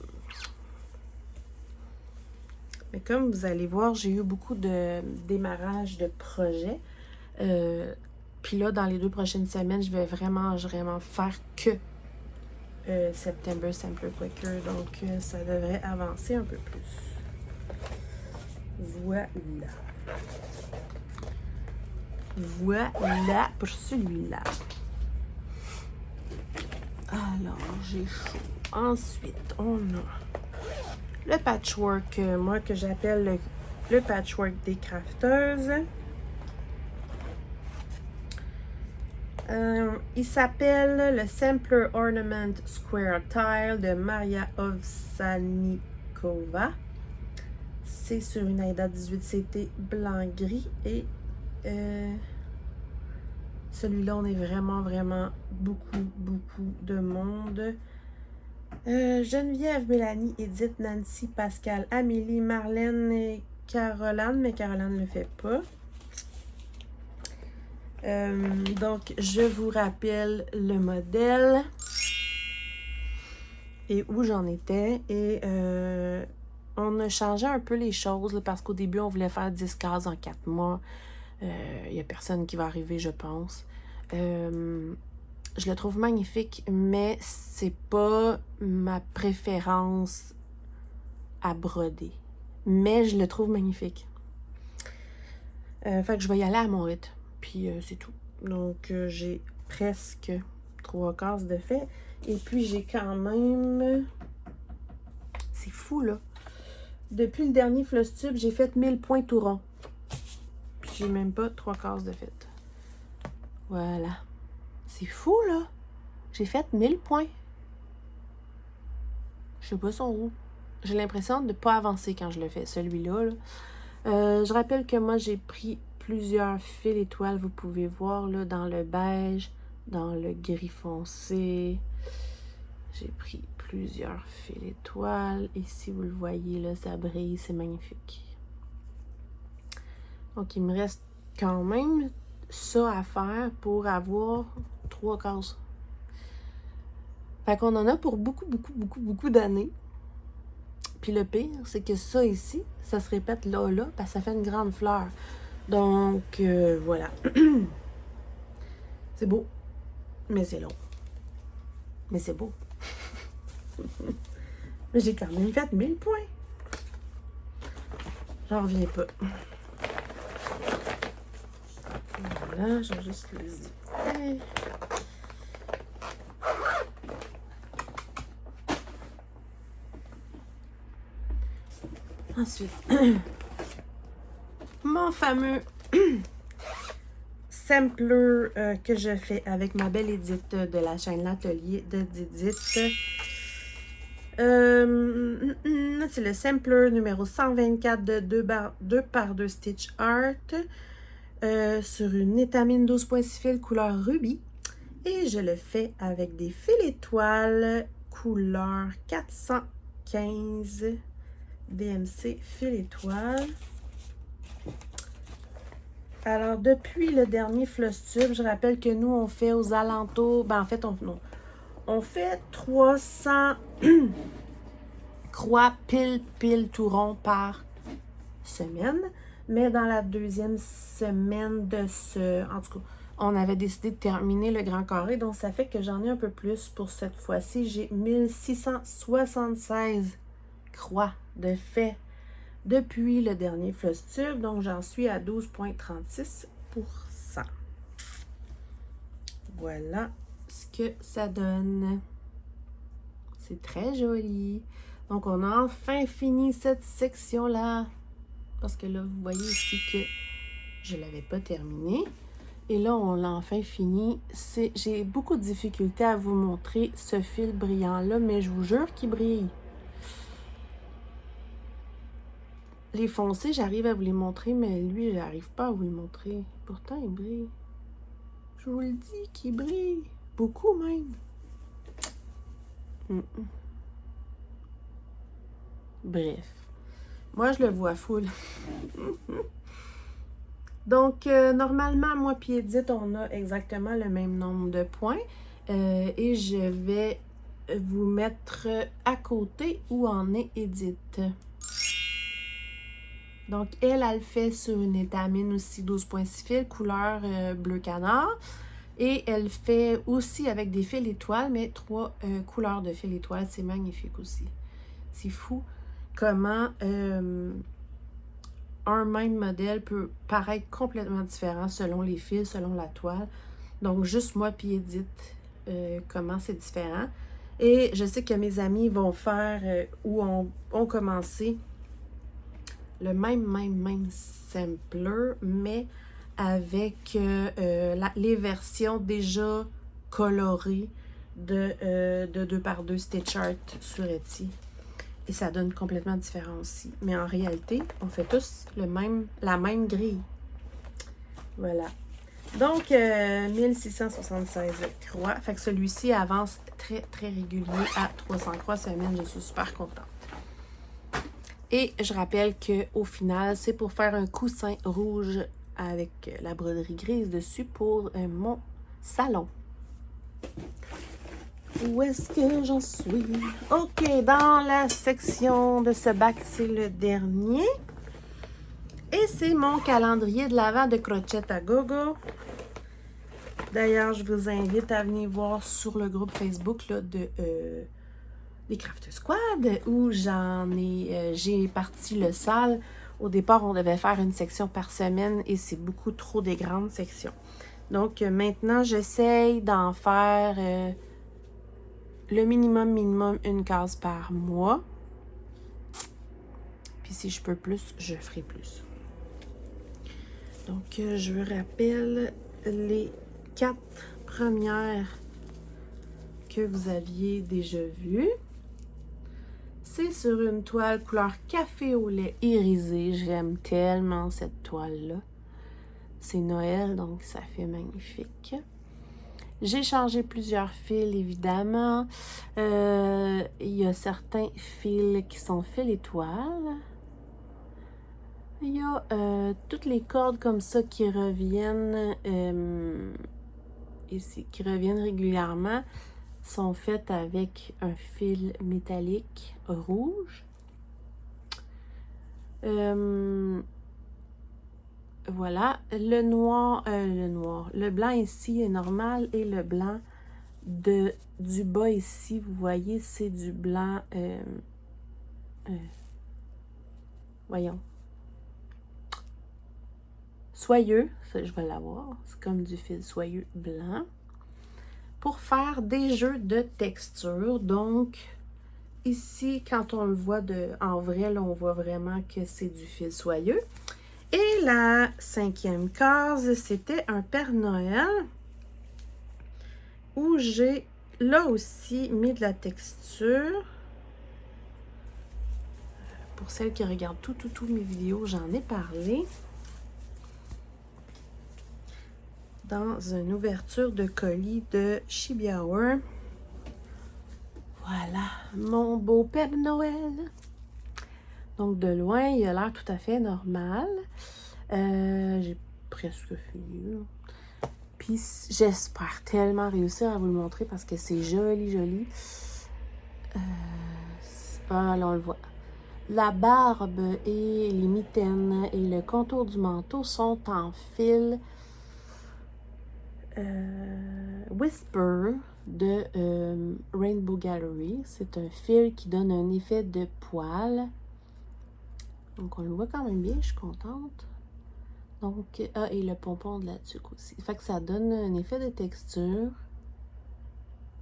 Mais comme vous allez voir, j'ai eu beaucoup de démarrage de projets. Puis là, dans les 2 prochaines semaines, je vais vraiment faire que September Sampler Quaker. Donc, ça devrait avancer un peu plus. Voilà. Voilà pour celui-là. Alors, j'ai chaud. Ensuite, on a le patchwork, moi que j'appelle le patchwork des crafteuses. Il s'appelle le Sampler Ornament Square Tile de Maria Ovsanikova. C'est sur une Aida 18CT blanc-gris et celui-là, on est vraiment beaucoup de monde. Geneviève, Mélanie, Edith, Nancy, Pascal, Amélie, Marlène et Caroline, mais Caroline ne le fait pas. Donc, je vous rappelle le modèle et où j'en étais. Et on a changé un peu les choses là, parce qu'au début, on voulait faire 10 cases en 4 mois. Il n'y a personne qui va arriver, je pense. Je le trouve magnifique, mais c'est pas ma préférence à broder. Mais je le trouve magnifique. Fait que je vais y aller à mon rythme. Puis c'est tout. Donc j'ai presque 3 cases de fait. Et puis j'ai quand même... C'est fou là. Depuis le dernier Flosstube, j'ai fait 1000 points tout rond. Puis j'ai même pas 3 cases de fait. Voilà. C'est fou là. J'ai fait 1000 points. Je sais pas son où. J'ai l'impression de ne pas avancer quand je le fais, celui-là. Je rappelle que moi, j'ai pris plusieurs fils étoiles. Vous pouvez voir là, dans le beige, dans le gris foncé. J'ai pris plusieurs filets de toile. Et si vous le voyez, là, ça brille, c'est magnifique. Donc, il me reste quand même ça à faire pour avoir 3 cases. Fait qu'on en a pour beaucoup d'années. Puis le pire, c'est que ça ici, ça se répète là, parce que ça fait une grande fleur. Donc, voilà. C'est beau, mais c'est long. Mais c'est beau. Mais j'ai quand même fait 1000 points. J'en reviens pas. Voilà, je vais juste les écouter. Ensuite, mon fameux sampler que je fais avec ma belle Edith de la chaîne L'Atelier de Didit. C'est le sampler numéro 124 de 2x2 Stitch Art sur une étamine 12.6 fil couleur rubis. Et je le fais avec des fils étoiles couleur 415 DMC fil étoile. Alors, depuis le dernier Flosstube, je rappelle que nous, on fait aux alentours... Ben, en fait, on fait 300 croix pile tout rond par semaine. Mais dans la deuxième semaine de ce... En tout cas, on avait décidé de terminer le grand carré. Donc, ça fait que j'en ai un peu plus pour cette fois-ci. J'ai 1676 croix de fait depuis le dernier Flosstube. Donc, j'en suis à 12,36%. Voilà ce que ça donne. C'est très joli. Donc, on a enfin fini cette section-là. Parce que là, vous voyez ici que je ne l'avais pas terminé. Et là, on l'a enfin fini. J'ai beaucoup de difficultés à vous montrer ce fil brillant-là, mais je vous jure qu'il brille. Les foncés, j'arrive à vous les montrer, mais lui, je n'arrive pas à vous le montrer. Pourtant, il brille. Je vous le dis qu'il brille. Beaucoup même. Bref. Moi, je le vois full. Donc, normalement, moi et Edith, on a exactement le même nombre de points. Et je vais vous mettre à côté où en est Edith. Donc, elle le fait sur une étamine aussi 12.6 fil, couleur bleu canard. Et elle fait aussi avec des fils étoiles, mais 3 couleurs de fils étoiles. C'est magnifique aussi. C'est fou comment un même modèle peut paraître complètement différent selon les fils, selon la toile. Donc, juste moi puis Edith, comment c'est différent. Et je sais que mes amis vont faire ou ont commencé le même sampler, mais avec les versions déjà colorées de 2x2 Stitch Art sur Etsy. Et ça donne complètement différent aussi. Mais en réalité, on fait tous la même grille. Voilà. Donc, 1676 croix. Fait que celui-ci avance très régulier à 300 croix semaine. Je suis super contente. Et je rappelle qu'au final, c'est pour faire un coussin rouge avec la broderie grise dessus pour mon salon. Où est-ce que j'en suis? OK, dans la section de ce bac, c'est le dernier. Et c'est mon calendrier de l'Avent de Crochette à Gogo. D'ailleurs, je vous invite à venir voir sur le groupe Facebook là, des Craft Squad où j'ai parti le salle. Au départ, on devait faire une section par semaine et c'est beaucoup trop des grandes sections. Donc, maintenant, j'essaye d'en faire le minimum une case par mois. Puis si je peux plus, je ferai plus. Donc, je vous rappelle les 4 premières que vous aviez déjà vues. C'est sur une toile couleur café au lait irisé. J'aime tellement cette toile-là. C'est Noël, donc ça fait magnifique. J'ai changé plusieurs fils, évidemment. Il y a certains fils qui sont fils étoiles. Il y a toutes les cordes comme ça qui reviennent ici, qui reviennent régulièrement, sont faites avec un fil métallique rouge. Voilà, le blanc ici est normal et le blanc du bas ici, vous voyez, c'est du blanc, voyons, soyeux, ça je vais l'avoir, c'est comme du fil soyeux blanc, pour faire des jeux de texture. Donc, ici, quand on le voit en vrai, là, on voit vraiment que c'est du fil soyeux. Et la 5e case, c'était un Père Noël où j'ai là aussi mis de la texture. Pour celles qui regardent tous mes vidéos, j'en ai parlé. Dans une ouverture de colis de Chibiauer. Voilà, mon beau Père Noël. Donc, de loin, il a l'air tout à fait normal. J'ai presque fini. Puis, j'espère tellement réussir à vous le montrer parce que c'est joli, joli. Ah, là, on le voit. La barbe et les mitaines et le contour du manteau sont en fil Whisper de Rainbow Gallery. C'est un fil qui donne un effet de poil. Donc, on le voit quand même bien, je suis contente. Donc, et le pompon de la tuque aussi. Fait que ça donne un effet de texture.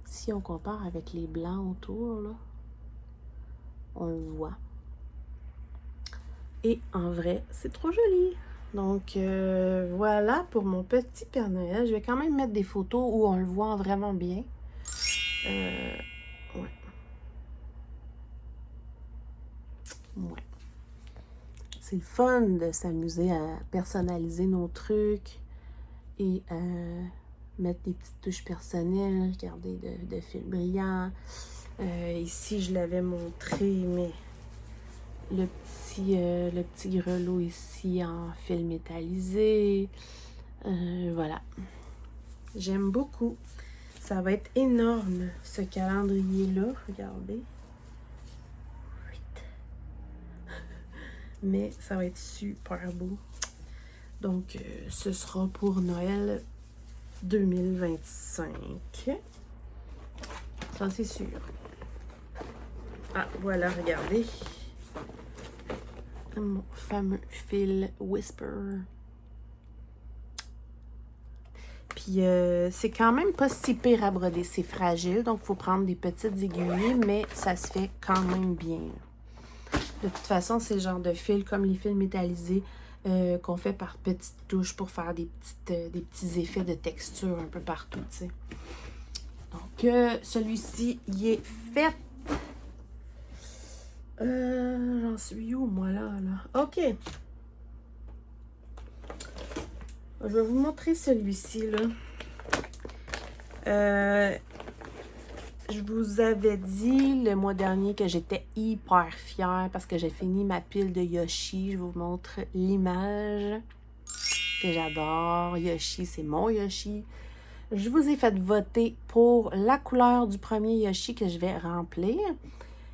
Si on compare avec les blancs autour, là, on le voit. Et en vrai, c'est trop joli. Donc, voilà pour mon petit Père Noël. Je vais quand même mettre des photos où on le voit vraiment bien. Ouais. Ouais. C'est le fun de s'amuser à personnaliser nos trucs et mettre des petites touches personnelles. Regardez, de fil brillant. Ici, je l'avais montré, mais le petit grelot ici en fil métallisé. Voilà. J'aime beaucoup. Ça va être énorme, ce calendrier-là. Regardez. Mais ça va être super beau. Donc, ce sera pour Noël 2025. Ça, c'est sûr. Ah, voilà, regardez. Mon fameux fil Whisper. Puis, c'est quand même pas si pire à broder. C'est fragile, donc il faut prendre des petites aiguilles, mais ça se fait quand même bien. De toute façon, c'est le genre de fil comme les fils métallisés qu'on fait par petites touches pour faire des petits effets de texture un peu partout, tu sais. Donc, celui-ci, il est fait. J'en suis où, moi, là? OK. Je vais vous montrer celui-ci, là. Je vous avais dit le mois dernier que j'étais hyper fière parce que j'ai fini ma pile de Yoshi. Je vous montre l'image que j'adore. Yoshi, c'est mon Yoshi. Je vous ai fait voter pour la couleur du premier Yoshi que je vais remplir.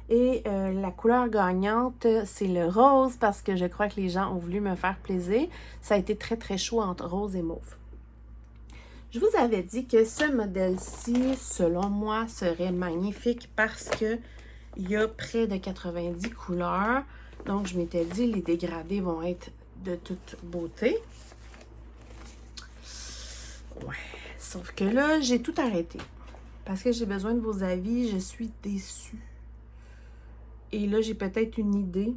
Et la couleur gagnante, c'est le rose parce que je crois que les gens ont voulu me faire plaisir. Ça a été très, très chaud entre rose et mauve. Je vous avais dit que ce modèle-ci, selon moi, serait magnifique parce que il y a près de 90 couleurs. Donc, je m'étais dit, les dégradés vont être de toute beauté. Ouais. Sauf que là, j'ai tout arrêté. Parce que j'ai besoin de vos avis. Je suis déçue. Et là, j'ai peut-être une idée.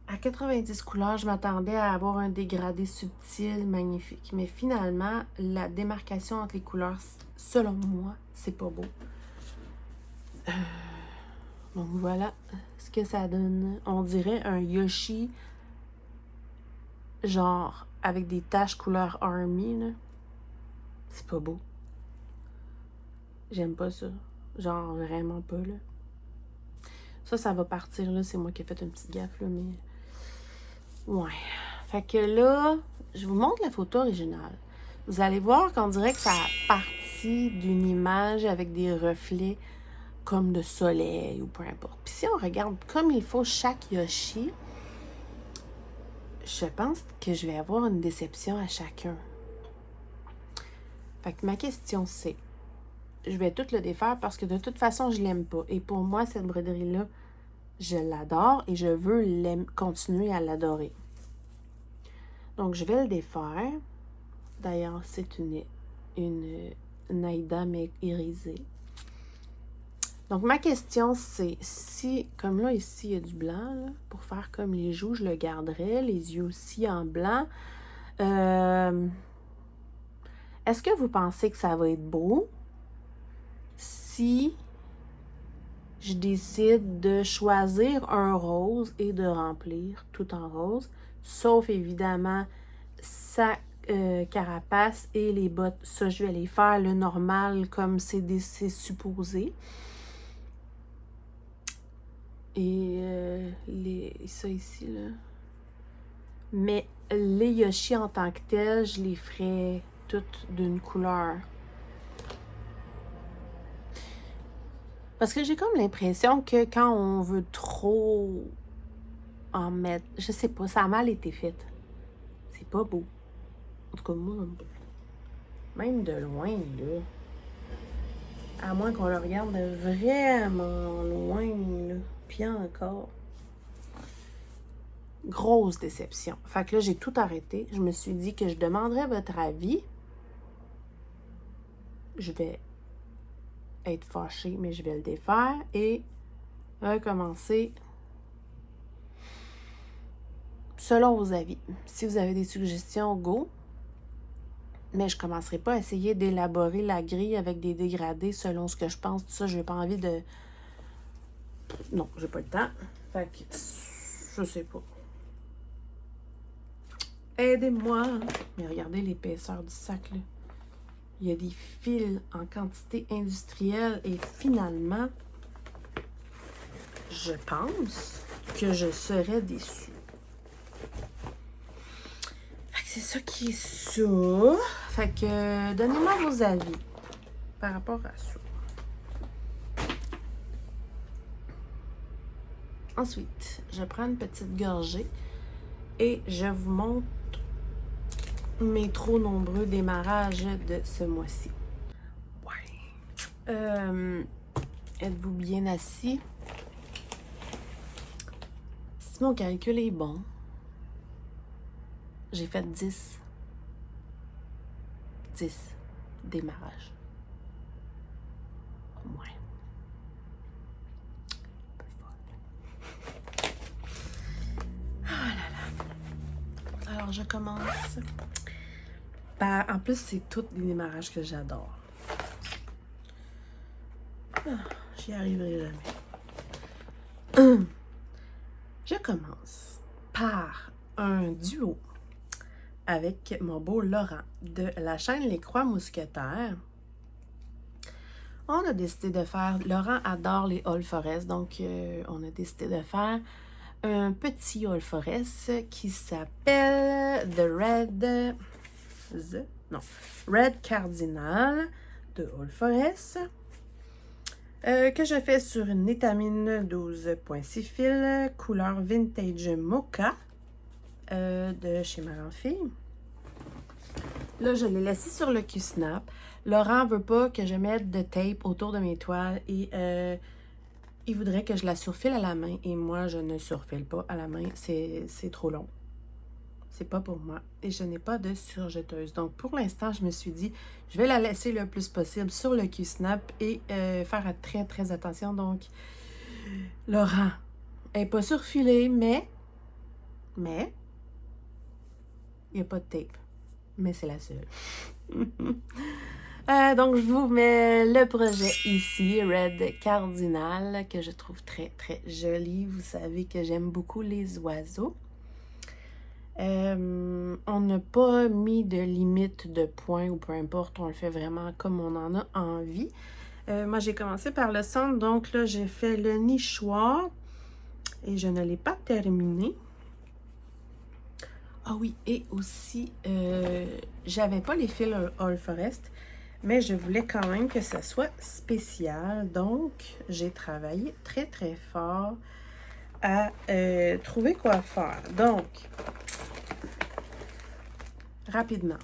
À 90 couleurs, je m'attendais à avoir un dégradé subtil, magnifique. Mais finalement, la démarcation entre les couleurs, selon moi, c'est pas beau. Donc voilà ce que ça donne. On dirait un Yoshi, genre avec des taches couleur Army, là. C'est pas beau. J'aime pas ça. Genre, vraiment pas, là. Ça va partir, là. C'est moi qui ai fait une petite gaffe, là, mais... Ouais. Fait que là, je vous montre la photo originale. Vous allez voir qu'on dirait que ça a parti d'une image avec des reflets comme de soleil ou peu importe. Puis si on regarde comme il faut chaque Yoshi, je pense que je vais avoir une déception à chacun. Fait que ma question c'est, je vais tout le défaire parce que de toute façon, je l'aime pas. Et pour moi, cette broderie-là, je l'adore et je veux continuer à l'adorer. Donc, je vais le défaire. D'ailleurs, c'est une Naïda mais irisée. Donc, ma question, c'est si, comme là, ici, il y a du blanc, là, pour faire comme les joues, je le garderais. Les yeux aussi en blanc. Est-ce que vous pensez que ça va être beau si je décide de choisir un rose et de remplir tout en rose, sauf évidemment sa carapace et les bottes. Ça, je vais les faire le normal comme c'est supposé. Et ça ici, là. Mais les Yoshi en tant que tels, je les ferais toutes d'une couleur. Parce que j'ai comme l'impression que quand on veut trop en mettre, je sais pas, ça a mal été fait. C'est pas beau. En tout cas, moi, même de loin, là. À moins qu'on le regarde de vraiment loin, là. Puis encore. Grosse déception. Fait que là, j'ai tout arrêté. Je me suis dit que je demanderais votre avis. Je vais être fâchée, mais je vais le défaire et recommencer selon vos avis. Si vous avez des suggestions, go. Mais je ne commencerai pas à essayer d'élaborer la grille avec des dégradés selon ce que je pense. Tout ça, je n'ai pas envie de... Non, j'ai pas le temps. Fait que, je sais pas. Aidez-moi. Mais regardez l'épaisseur du sac, là. Il y a des fils en quantité industrielle et finalement, je pense que je serais déçue. Fait que c'est ça qui est ça. Fait que donnez-moi vos avis par rapport à ça. Ensuite, je prends une petite gorgée et je vous montre mes trop nombreux démarrages de ce mois-ci. Ouais. Êtes-vous bien assis? Si mon calcul est bon, j'ai fait 10 démarrages. Ouais. Un peu folle. Ah là là. Alors, je commence par... En plus, c'est tous des démarrages que j'adore. J'y arriverai jamais. Je commence par un duo avec mon beau Laurent de la chaîne Les Croix Mousquetaires. On a décidé de faire... Laurent adore les All Forest, donc on a décidé de faire un petit All Forest qui s'appelle Red Cardinal de All Forest. Que je fais sur une étamine 12.6 fils, couleur vintage mocha de chez Marenfille. Là, je l'ai laissé sur le Q-Snap. Laurent veut pas que je mette de tape autour de mes toiles et il voudrait que je la surfile à la main. Et moi, je ne surfile pas à la main. C'est trop long. C'est pas pour moi. Et je n'ai pas de surjeteuse. Donc, pour l'instant, je me suis dit, je vais la laisser le plus possible sur le Q-Snap et faire très, très attention. Donc, Laurent, elle n'est pas surfilée, mais, il n'y a pas de tape. Mais c'est la seule. Donc, je vous mets le projet ici, Red Cardinal, que je trouve très, très joli. Vous savez que j'aime beaucoup les oiseaux. On n'a pas mis de limite de points ou peu importe, on le fait vraiment comme on en a envie. Moi, j'ai commencé par le centre, donc là, j'ai fait le nichoir et je ne l'ai pas terminé. Ah oui, et aussi, j'avais pas les fils All Forest, mais je voulais quand même que ça soit spécial, donc j'ai travaillé très très fort à trouver quoi faire. Donc, rapidement,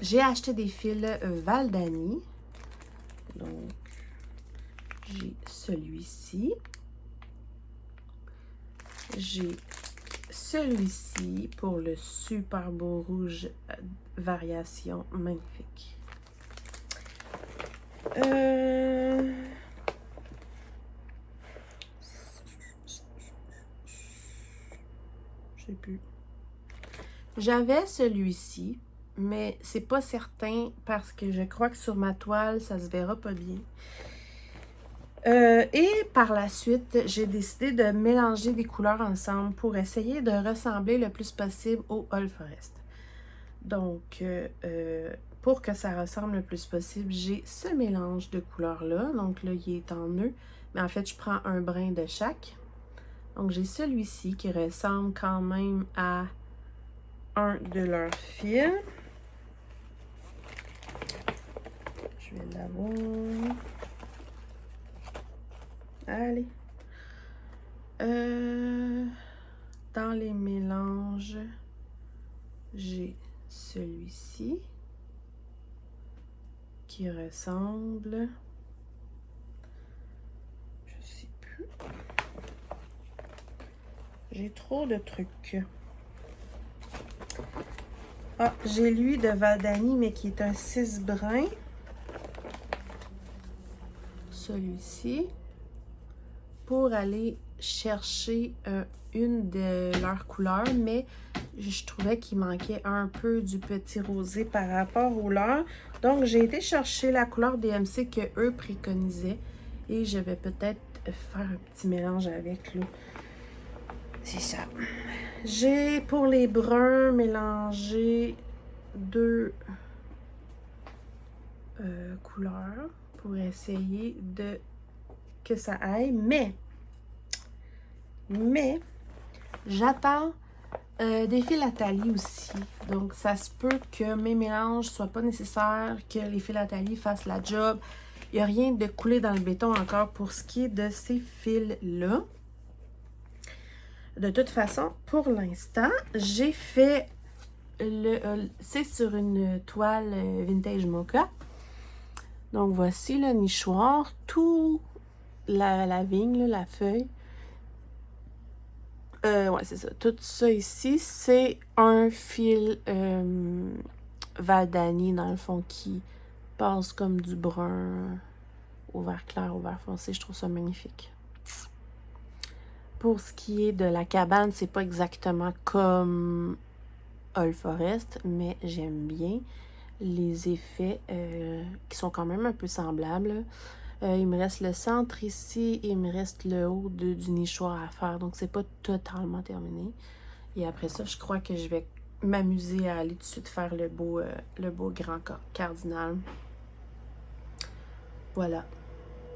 j'ai acheté des fils Valdani. Donc, j'ai celui-ci. J'ai celui-ci pour le super beau rouge variation magnifique. Je sais plus. J'avais celui-ci, mais c'est pas certain parce que je crois que sur ma toile, ça se verra pas bien. Et par la suite, j'ai décidé de mélanger des couleurs ensemble pour essayer de ressembler le plus possible au All Forest. Donc, pour que ça ressemble le plus possible, j'ai ce mélange de couleurs-là. Donc là, il est en nœud, mais en fait, je prends un brin de chaque. Donc, j'ai celui-ci qui ressemble quand même à un de leurs fils. Je vais l'avoir. Allez. Dans les mélanges, j'ai celui-ci qui ressemble. Je sais plus. J'ai trop de trucs. Ah, j'ai lui de Valdani, mais qui est un 6 brun. Celui-ci. Pour aller chercher une de leurs couleurs, mais je trouvais qu'il manquait un peu du petit rosé par rapport au leur. Donc, j'ai été chercher la couleur DMC que eux préconisaient et je vais peut-être faire un petit mélange avec, là. C'est ça. J'ai, pour les bruns, mélangé deux couleurs pour essayer de que ça aille, mais j'attends des philatalies aussi. Donc, ça se peut que mes mélanges ne soient pas nécessaires, que les philatalies fassent la job. Il n'y a rien de coulé dans le béton encore pour ce qui est de ces fils-là. De toute façon, pour l'instant, j'ai fait c'est sur une toile vintage mocha. Donc, voici le nichoir, tout la vigne, là, la feuille. Ouais, c'est ça. Tout ça ici, c'est un fil Valdani, dans le fond, qui passe comme du brun au vert clair, au vert foncé. Je trouve ça magnifique. Pour ce qui est de la cabane, c'est pas exactement comme All Forest, mais j'aime bien les effets qui sont quand même un peu semblables. Il me reste le centre ici et il me reste le haut du nichoir à faire. Donc, c'est pas totalement terminé. Et après ça, je crois que je vais m'amuser à aller tout de suite faire le beau grand cardinal. Voilà.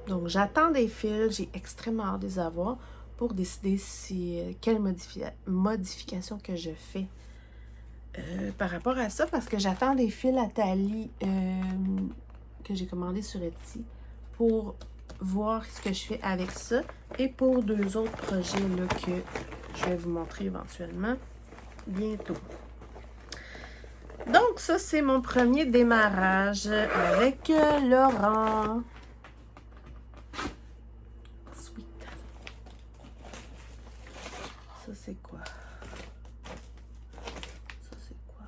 Donc, j'attends des fils. J'ai extrêmement hâte de les avoir pour décider quelle modification que je fais par rapport à ça. Parce que j'attends des fils à talis que j'ai commandé sur Etsy pour voir ce que je fais avec ça. Et pour deux autres projets là, que je vais vous montrer éventuellement bientôt. Donc, ça, c'est mon premier démarrage avec Laurent. Sweet. Ça, c'est quoi? Ça, c'est quoi?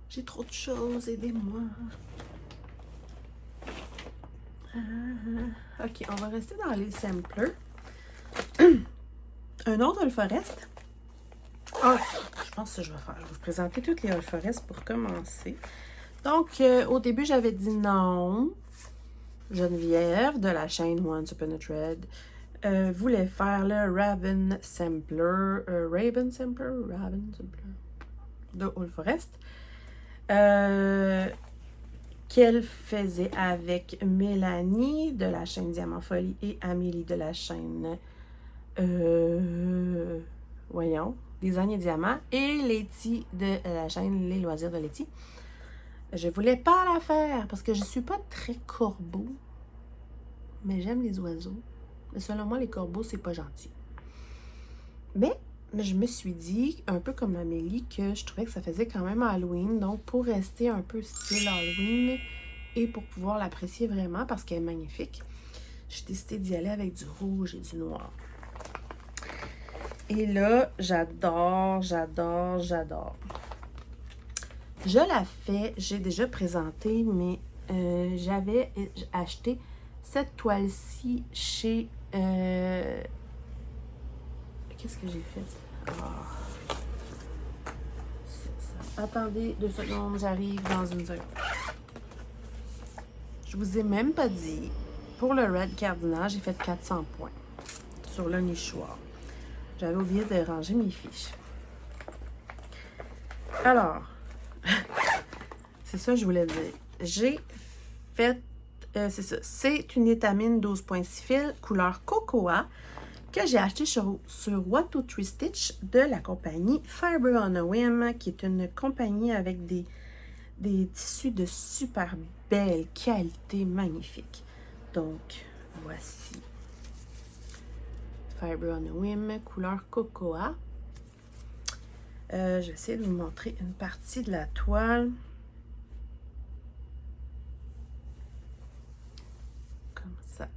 J'ai trop de choses, aidez-moi. Ok, on va rester dans les samplers. Un autre All Forest. Ah, je pense que je vais faire. Je vais vous présenter toutes les All Forest pour commencer. Donc, au début, j'avais dit non. Geneviève de la chaîne Once Upon a Thread. voulait faire le Raven Sampler de All Forest. Qu'elle faisait avec Mélanie de la chaîne Diamant Folie et Amélie de la chaîne Design et Diamant et Letty de la chaîne Les Loisirs de Letty. Je voulais pas la faire parce que je suis pas très corbeau, mais j'aime les oiseaux. Mais selon moi, les corbeaux, c'est pas gentil. Mais je me suis dit, un peu comme Amélie, que je trouvais que ça faisait quand même Halloween. Donc, pour rester un peu style Halloween et pour pouvoir l'apprécier vraiment parce qu'elle est magnifique, j'ai décidé d'y aller avec du rouge et du noir. Et là, j'adore. Je la fais, j'ai déjà présenté, mais j'avais acheté cette toile-ci chez... Qu'est-ce que j'ai fait? C'est ça. Attendez 2 secondes, j'arrive dans une seconde. Je vous ai même pas dit, pour le Red Cardinal, j'ai fait 400 points sur le nichoir. J'avais oublié de ranger mes fiches. Alors, c'est ça que je voulais dire. J'ai fait, c'est ça, c'est une étamine 12.6 fils, couleur Cocoa, que j'ai acheté sur What to Three Stitch de la compagnie Fiber on a Whim, qui est une compagnie avec des tissus de super belle qualité, magnifique. Donc, voici. Fiber on a Whim, couleur Cocoa. Je vais essayer de vous montrer une partie de la toile. Comme ça.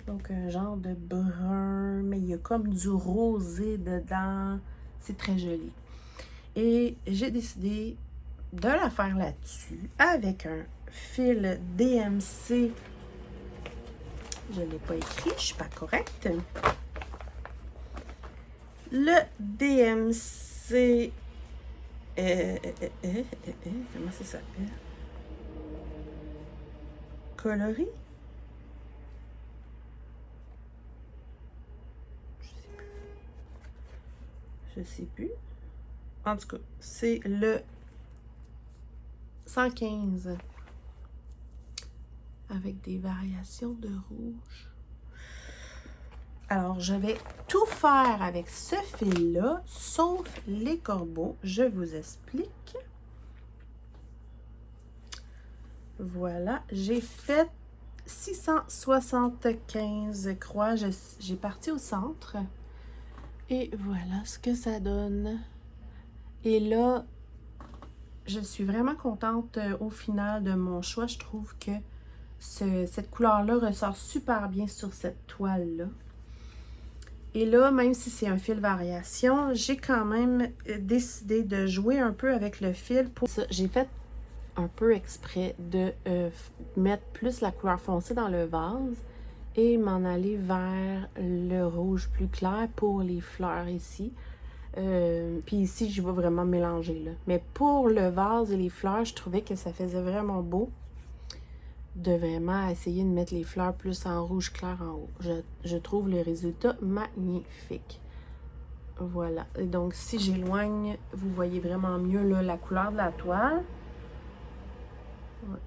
Donc, un genre de brun, mais il y a comme du rosé dedans. C'est très joli. Et j'ai décidé de la faire là-dessus avec un fil DMC. Je ne l'ai pas écrit, je ne suis pas correcte. Le DMC... comment ça s'appelle? Coloris? Je sais plus. En tout cas, c'est le 115 avec des variations de rouge. Alors, je vais tout faire avec ce fil-là, sauf les corbeaux. Je vous explique. Voilà, j'ai fait 675 croix. J'ai parti au centre. Et voilà ce que ça donne. Et là, je suis vraiment contente au final de mon choix. Je trouve que cette couleur-là ressort super bien sur cette toile-là. Et là, même si c'est un fil variation, j'ai quand même décidé de jouer un peu avec le fil. Pour ça, j'ai fait un peu exprès de mettre plus la couleur foncée dans le vase et m'en aller vers le rouge plus clair pour les fleurs ici. Puis ici, je vais vraiment mélanger, là. Mais pour le vase et les fleurs, je trouvais que ça faisait vraiment beau de vraiment essayer de mettre les fleurs plus en rouge clair en haut. Je trouve le résultat magnifique. Voilà. Et donc, si j'éloigne, vous voyez vraiment mieux là, la couleur de la toile. Ouais.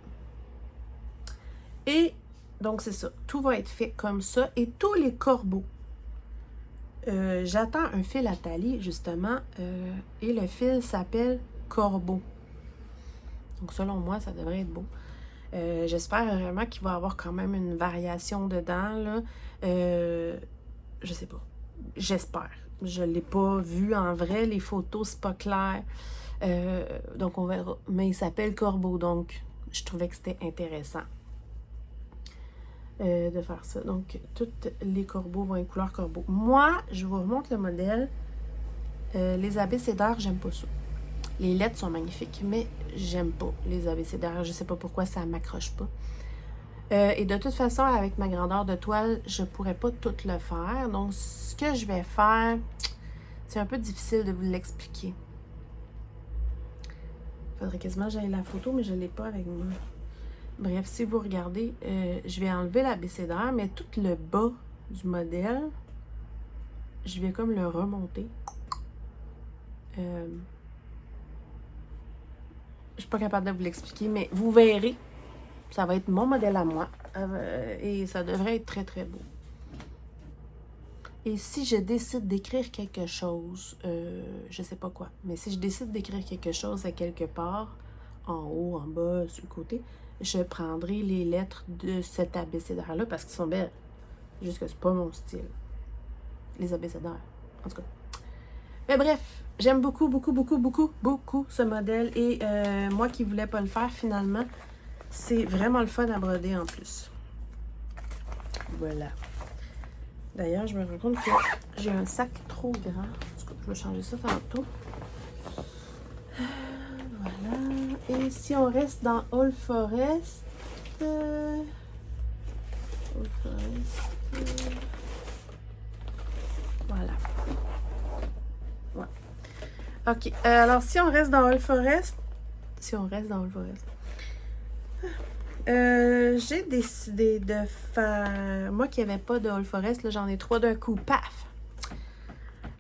Et donc, c'est ça. Tout va être fait comme ça. Et tous les corbeaux. J'attends un fil à tailler, justement. Et le fil s'appelle Corbeau. Donc, selon moi, ça devrait être beau. J'espère vraiment qu'il va y avoir quand même une variation dedans, là. Je sais pas. J'espère. Je ne l'ai pas vu en vrai. Les photos, c'est pas clair. Donc, on verra. Mais il s'appelle Corbeau, donc je trouvais que c'était intéressant de faire ça. Donc, tous les corbeaux vont être couleur corbeau. Moi, je vous remontre le modèle. Les abécédaires, j'aime pas ça. Les lettres sont magnifiques, mais j'aime pas les abécédaires. Je sais pas pourquoi ça m'accroche pas. Et de toute façon, avec ma grandeur de toile, je pourrais pas tout le faire. Donc, ce que je vais faire, c'est un peu difficile de vous l'expliquer. Il faudrait quasiment que j'aille la photo, mais je l'ai pas avec moi. Bref, si vous regardez, je vais enlever l'abécédaire, mais tout le bas du modèle, je vais comme le remonter. Je suis pas capable de vous l'expliquer, mais vous verrez. Ça va être mon modèle à moi. Et ça devrait être très, très beau. Et si je décide d'écrire quelque chose, je sais pas quoi, mais si je décide d'écrire quelque chose à quelque part, en haut, en bas, sur le côté, je prendrai les lettres de cet abécédaire-là parce qu'ils sont belles. Juste que c'est pas mon style. Les abécédaires. En tout cas. Mais bref, j'aime beaucoup, beaucoup, beaucoup, beaucoup, beaucoup ce modèle. Et moi qui voulais pas le faire, finalement, c'est vraiment le fun à broder en plus. Voilà. D'ailleurs, je me rends compte que j'ai un sac trop grand. En tout cas, je vais changer ça tantôt. Voilà. Et si on reste dans All Forest... All Forest... Voilà. Ouais. OK. Alors, si on reste dans All Forest... j'ai décidé de faire... Moi qui n'avais pas de All Forest, là, j'en ai 3 d'un coup. Paf!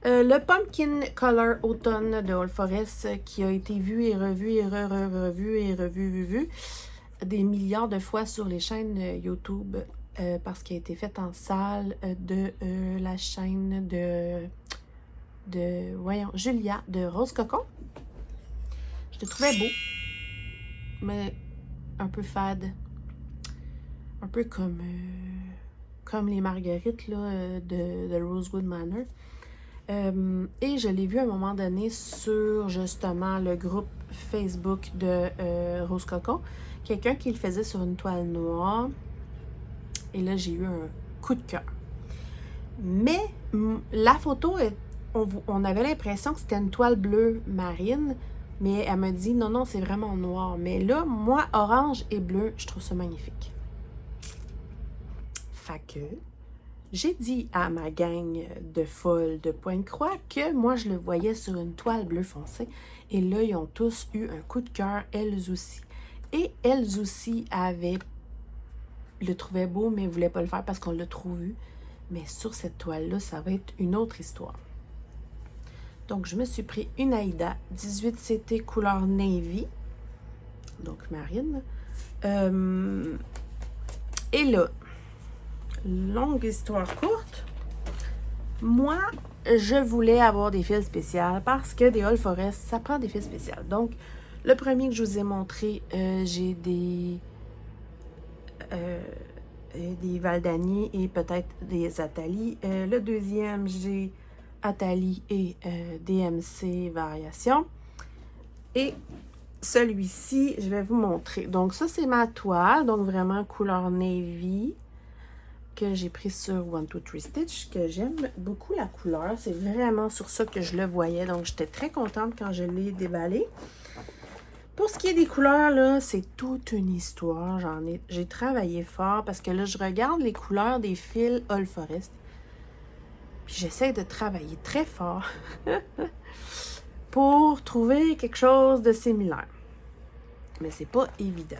Le Pumpkin Color Automne de All Forest qui a été vu et revu et revu et revu des milliards de fois sur les chaînes YouTube parce qu'il a été fait en salle de la chaîne voyons, Julia de Rose Cocon. Je le trouvais beau, mais un peu fade. Un peu comme les marguerites là, de Rosewood Manor. Et je l'ai vu à un moment donné sur justement le groupe Facebook de Rose Cocon. Quelqu'un qui le faisait sur une toile noire. Et là, j'ai eu un coup de cœur. Mais la photo, on avait l'impression que c'était une toile bleue marine. Mais elle me dit non, non, c'est vraiment noir. Mais là, moi, orange et bleu, je trouve ça magnifique. Fait que j'ai dit à ma gang de folles de Pointe-Croix que moi, je le voyais sur une toile bleu foncé. Et là, ils ont tous eu un coup de cœur, elles aussi. Et elles aussi le trouvaient beau, mais ne voulaient pas le faire parce qu'on l'a trop vu. Mais sur cette toile-là, ça va être une autre histoire. Donc, je me suis pris une Aïda 18 CT couleur navy. Donc, marine. Et là, longue histoire courte, moi, je voulais avoir des fils spéciales parce que des All Forest, ça prend des fils spéciales. Donc, le premier que je vous ai montré, j'ai des Valdani et peut-être des Atali. Le deuxième, j'ai Atali et DMC variation. Et celui-ci, je vais vous montrer. Donc, ça, c'est ma toile. Donc, vraiment couleur navy que j'ai pris sur 1, 2, 3 Stitch, que j'aime beaucoup la couleur. C'est vraiment sur ça que je le voyais. Donc, j'étais très contente quand je l'ai déballé. Pour ce qui est des couleurs, là, c'est toute une histoire. J'ai travaillé fort parce que là, je regarde les couleurs des fils All Forest. Puis j'essaie de travailler très fort pour trouver quelque chose de similaire. Mais c'est pas évident.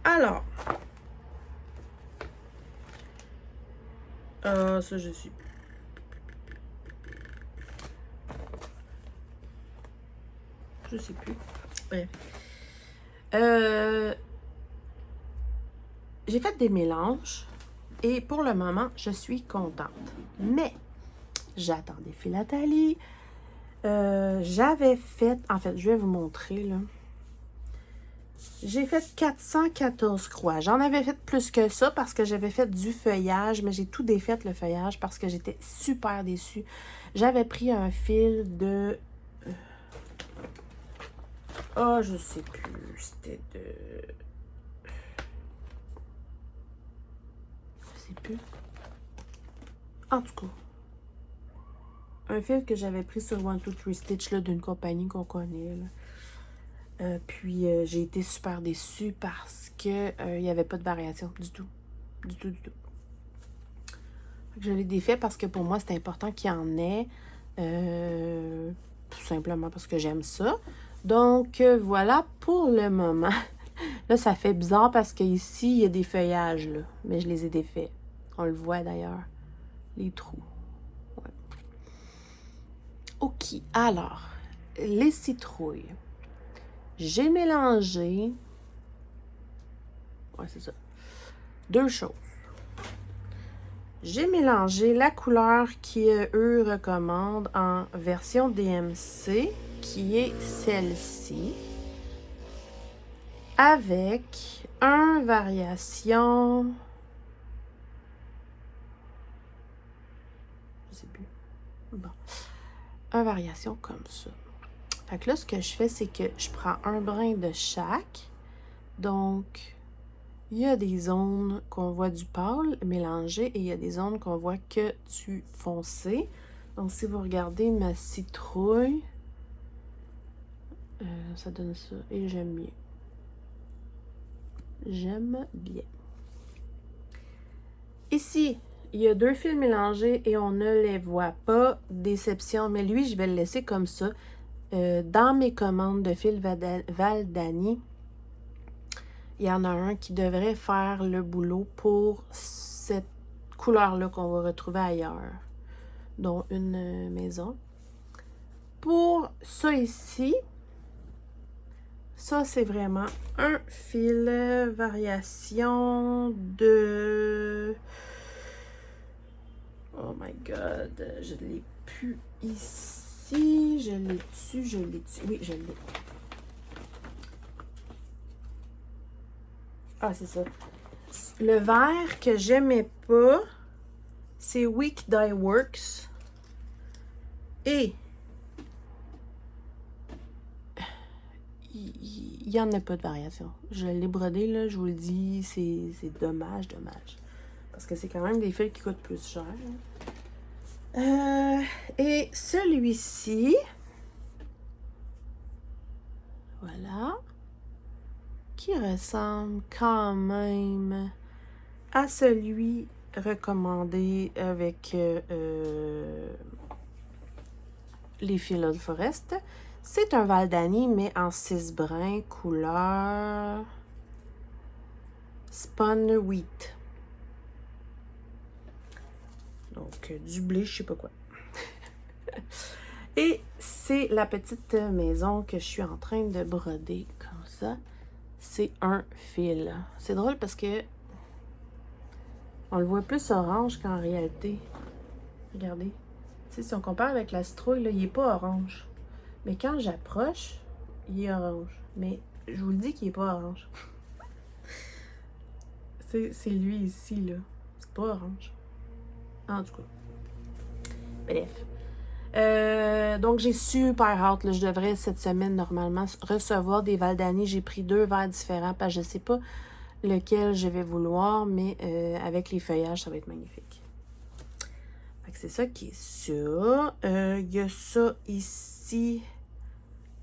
Alors. Ça, je suis. Je sais plus. Bref. J'ai fait des mélanges et pour le moment, je suis contente. Mais j'attends des philatalies. J'avais fait, en fait, je vais vous montrer là. J'ai fait 414 croix. J'en avais fait plus que ça parce que j'avais fait du feuillage, mais j'ai tout défait le feuillage parce que j'étais super déçue. J'avais pris un fil de... je sais plus. C'était de... Je sais plus. En tout cas. Un fil que j'avais pris sur 1, 2, 3 Stitch d'une compagnie qu'on connaît. Là. Puis j'ai été super déçue parce que il n'y avait pas de variation du tout. Du tout. Je l'ai défait parce que pour moi, c'est important qu'il y en ait. Tout simplement parce que j'aime ça. Donc, voilà pour le moment. Là, ça fait bizarre parce qu'ici, il y a des feuillages, là. Mais je les ai défaits. On le voit d'ailleurs. Les trous. Ouais. OK. Alors, les citrouilles. J'ai mélangé... Ouais, c'est ça. 2 choses. J'ai mélangé la couleur qu'eux recommandent en version DMC, qui est celle-ci, avec un variation... Je sais plus. Bon. Un variation comme ça. Fait que là, ce que je fais, c'est que je prends un brin de chaque. Donc... il y a des zones qu'on voit du pâle mélangé et il y a des zones qu'on voit que du foncé. Donc, si vous regardez ma citrouille, ça donne ça et j'aime bien. J'aime bien. Ici, il y a 2 fils mélangés et on ne les voit pas. Déception, mais lui, je vais le laisser comme ça. Dans mes commandes de fils Valdani, il y en a un qui devrait faire le boulot pour cette couleur-là qu'on va retrouver ailleurs, dont une maison. Pour ça ici, ça c'est vraiment un fil variation de... Oh my God, je ne l'ai plus ici. Je l'ai dessus. Oui, je l'ai. Ah, c'est ça. Le vert que j'aimais pas, c'est Week Dye Works. Et il n'y en a pas de variation. Je l'ai brodé, là, je vous le dis, c'est dommage. Parce que c'est quand même des fils qui coûtent plus cher. Et celui-ci, voilà, qui ressemble quand même à celui recommandé avec les fils Old Forest. C'est un Valdani, mais en 6 brins, couleur Spun Wheat. Donc, du blé, je sais pas quoi. Et c'est la petite maison que je suis en train de broder comme ça. C'est un fil. C'est drôle parce que on le voit plus orange qu'en réalité. Regardez. Tu sais, si on compare avec la citrouille, là, il n'est pas orange. Mais quand j'approche, il est orange. Mais je vous le dis qu'il n'est pas orange. C'est lui ici, là. C'est pas orange. En tout cas. Bref. Donc, j'ai super hâte. Là, je devrais, cette semaine, normalement, recevoir des Valdani. J'ai pris 2 verres différents parce que je ne sais pas lequel je vais vouloir, mais avec les feuillages, ça va être magnifique. C'est ça qui est ça. Il y a ça ici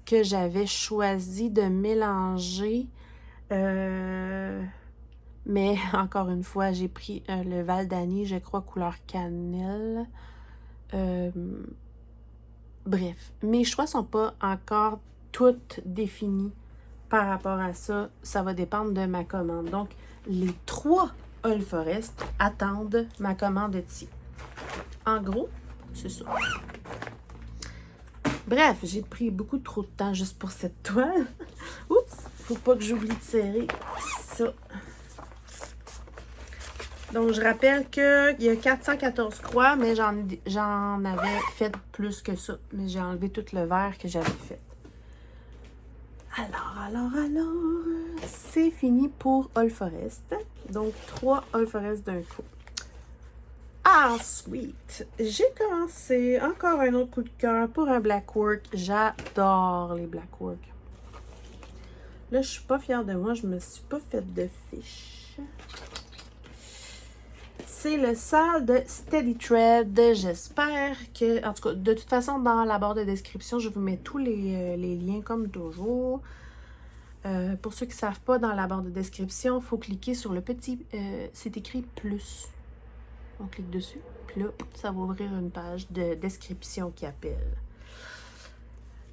que j'avais choisi de mélanger. Mais encore une fois, j'ai pris le Valdani, je crois, couleur cannelle. Bref, mes choix sont pas encore toutes définis par rapport à ça. Ça va dépendre de ma commande. Donc, les 3 Old Forest attendent ma commande ici. En gros, c'est ça. Bref, j'ai pris beaucoup trop de temps juste pour cette toile. Oups, faut pas que j'oublie de serrer ça. Donc, je rappelle qu'il y a 414 croix, mais j'en avais fait plus que ça. Mais j'ai enlevé tout le vert que j'avais fait. Alors, c'est fini pour Old Forest. Donc, 3 Old Forest d'un coup. Ensuite, j'ai commencé encore un autre coup de cœur pour un Blackwork. J'adore les Blackwork. Là, je suis pas fière de moi. Je me suis pas fait de fiche. C'est le sale de Steady Thread. J'espère que... En tout cas, de toute façon, dans la barre de description, je vous mets tous les liens comme toujours. Pour ceux qui ne savent pas, dans la barre de description, il faut cliquer sur le petit... c'est écrit « plus ». On clique dessus, puis là, ça va ouvrir une page de description qui appelle.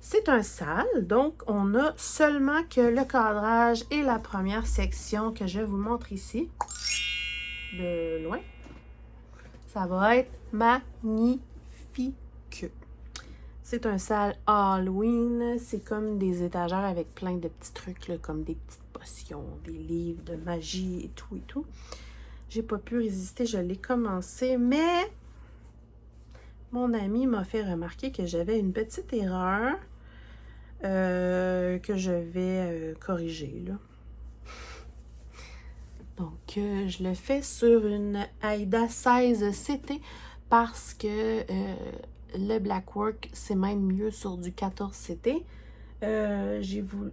C'est un salle, donc on a seulement que le cadrage et la première section que je vous montre ici, de loin. Ça va être magnifique. C'est un salle Halloween, c'est comme des étagères avec plein de petits trucs, là, comme des petites potions, des livres de magie et tout et tout. J'ai pas pu résister, je l'ai commencé, mais mon ami m'a fait remarquer que j'avais une petite erreur que je vais corriger, là. Donc, je le fais sur une Aida 16 CT parce que le Blackwork, c'est même mieux sur du 14 CT.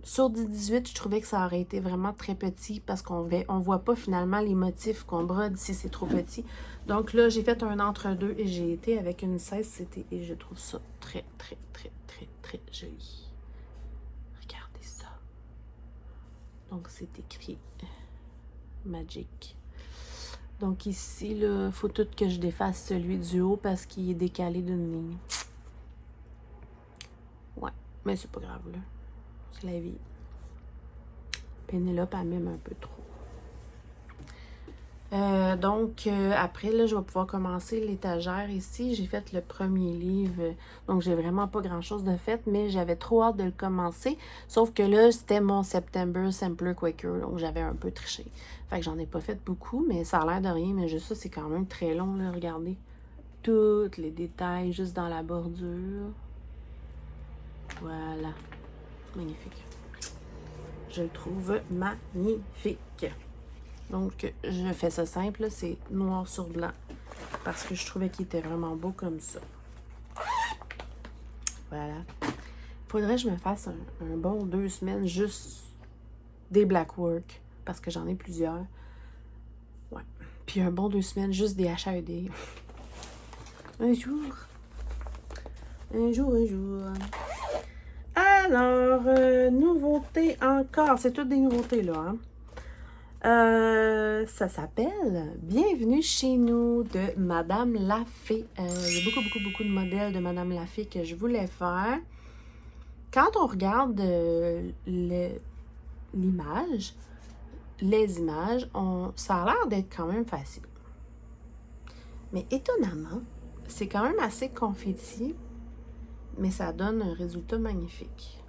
Sur du 18, je trouvais que ça aurait été vraiment très petit parce qu'on voit pas finalement les motifs qu'on brode si c'est trop petit. Donc là, j'ai fait un entre-deux et j'ai été avec une 16 CT et je trouve ça très, très, très, très, très joli. Regardez ça. Donc, c'est écrit Magic. Donc ici, il faut tout que je défasse celui du haut parce qu'il est décalé d'une ligne. Ouais, mais c'est pas grave, là. C'est la vie. Pénélope, elle m'aime un peu trop. Après, là, je vais pouvoir commencer l'étagère ici. J'ai fait le premier livre, donc j'ai vraiment pas grand-chose de fait, mais j'avais trop hâte de le commencer. Sauf que là, c'était mon September Sampler Quaker, donc j'avais un peu triché. Fait que j'en ai pas fait beaucoup, mais ça a l'air de rien, mais juste ça, c'est quand même très long, là, regardez. Tous les détails, juste dans la bordure. Voilà. Magnifique. Je le trouve magnifique. Donc, je fais ça simple, c'est noir sur blanc, parce que je trouvais qu'il était vraiment beau comme ça. Voilà. Faudrait que je me fasse un bon 2 semaines juste des Blackwork, parce que j'en ai plusieurs. Ouais. Puis un bon 2 semaines juste des HAED. Un jour. Un jour, un jour. Alors, nouveautés encore. C'est toutes des nouveautés, là, hein. Ça s'appelle Bienvenue chez nous de Madame Lafay. Il y a beaucoup de modèles de Madame Lafay que je voulais faire. Quand on regarde l'image, les images, ça a l'air d'être quand même facile. Mais étonnamment, c'est quand même assez confetti, mais ça donne un résultat magnifique.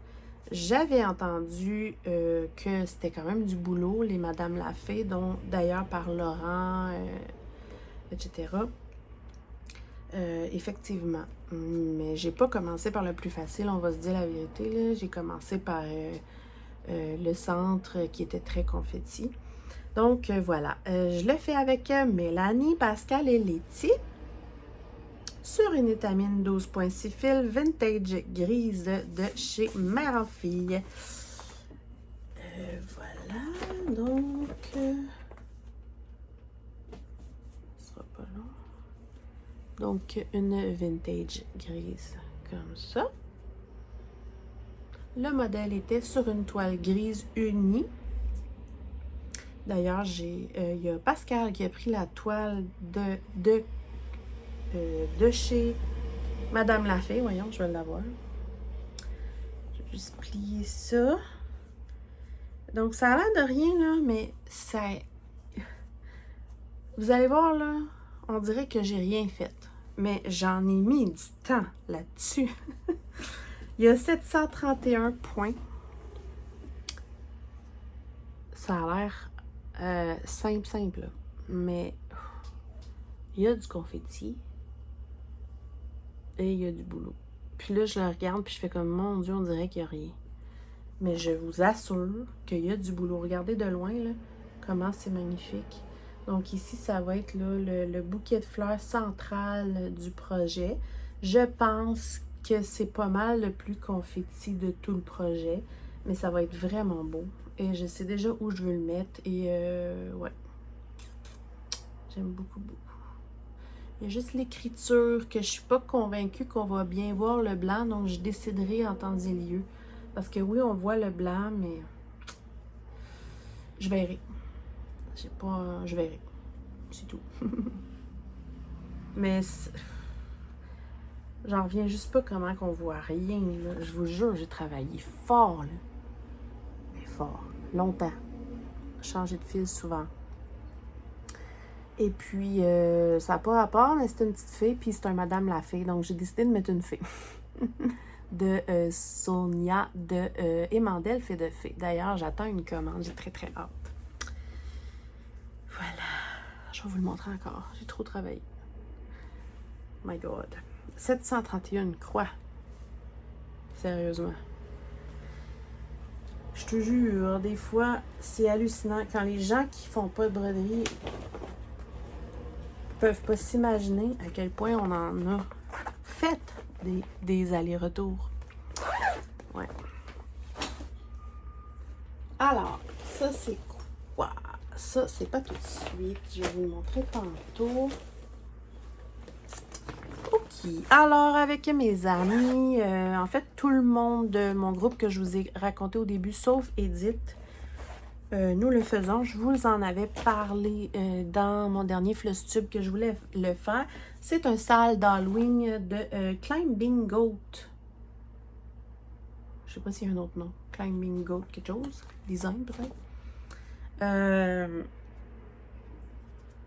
J'avais entendu que c'était quand même du boulot, les Madame Lafay, dont d'ailleurs par Laurent, etc. Effectivement. Mais j'ai pas commencé par le plus facile, on va se dire la vérité, là. J'ai commencé par le centre qui était très confetti. Donc voilà, je le fais avec Mélanie, Pascal et Letty sur une étamine 12.6 fil vintage grise de chez Mère en Fille. Voilà, donc ce sera pas long. Donc une vintage grise comme ça. Le modèle était sur une toile grise unie. D'ailleurs, il y a Pascal qui a pris la toile de chez Madame Lafay. Voyons, je vais l'avoir. Je vais juste plier ça. Donc, ça a l'air de rien, là, mais ça... Vous allez voir, là, on dirait que j'ai rien fait. Mais j'en ai mis du temps là-dessus. Il y a 731 points. Ça a l'air simple, là. Mais il y a du confetti. Et il y a du boulot. Puis là, je le regarde, puis je fais comme, mon Dieu, on dirait qu'il n'y a rien. Mais je vous assure qu'il y a du boulot. Regardez de loin, là, comment c'est magnifique. Donc ici, ça va être là, le bouquet de fleurs central du projet. Je pense que c'est pas mal le plus confetti de tout le projet. Mais ça va être vraiment beau. Et je sais déjà où je veux le mettre. Et ouais. J'aime beaucoup. Il y a juste l'écriture que je suis pas convaincue qu'on va bien voir le blanc, donc je déciderai en temps et lieu. Parce que oui, on voit le blanc, mais je verrai. Je verrai. C'est tout. Mais J'en reviens juste pas comment qu'on voit rien, là. Je vous jure, j'ai travaillé fort, là. Mais fort. Longtemps. Changé de fil souvent. Et puis, ça n'a pas rapport, mais c'est une petite fille, puis c'est un Madame la fille. Donc, j'ai décidé de mettre une fille. De Sonia de Emmanuel fait de fée. D'ailleurs, j'attends une commande. J'ai très, très hâte. Voilà. Je vais vous le montrer encore. J'ai trop travaillé. My God. 731 croix. Sérieusement. Je te jure, des fois, c'est hallucinant. Quand les gens qui font pas de broderie peuvent pas s'imaginer à quel point on en a fait des allers-retours. Ouais. Alors, ça c'est quoi? Ça, c'est pas tout de suite. Je vais vous le montrer tantôt. OK. Alors, avec mes amis, en fait, tout le monde de mon groupe que je vous ai raconté au début, sauf Edith, nous le faisons. Je vous en avais parlé dans mon dernier Flosstube que je voulais le faire. C'est un sale d'Halloween de Climbing Goat. Je sais pas s'il y a un autre nom. Climbing Goat quelque chose. Design peut-être.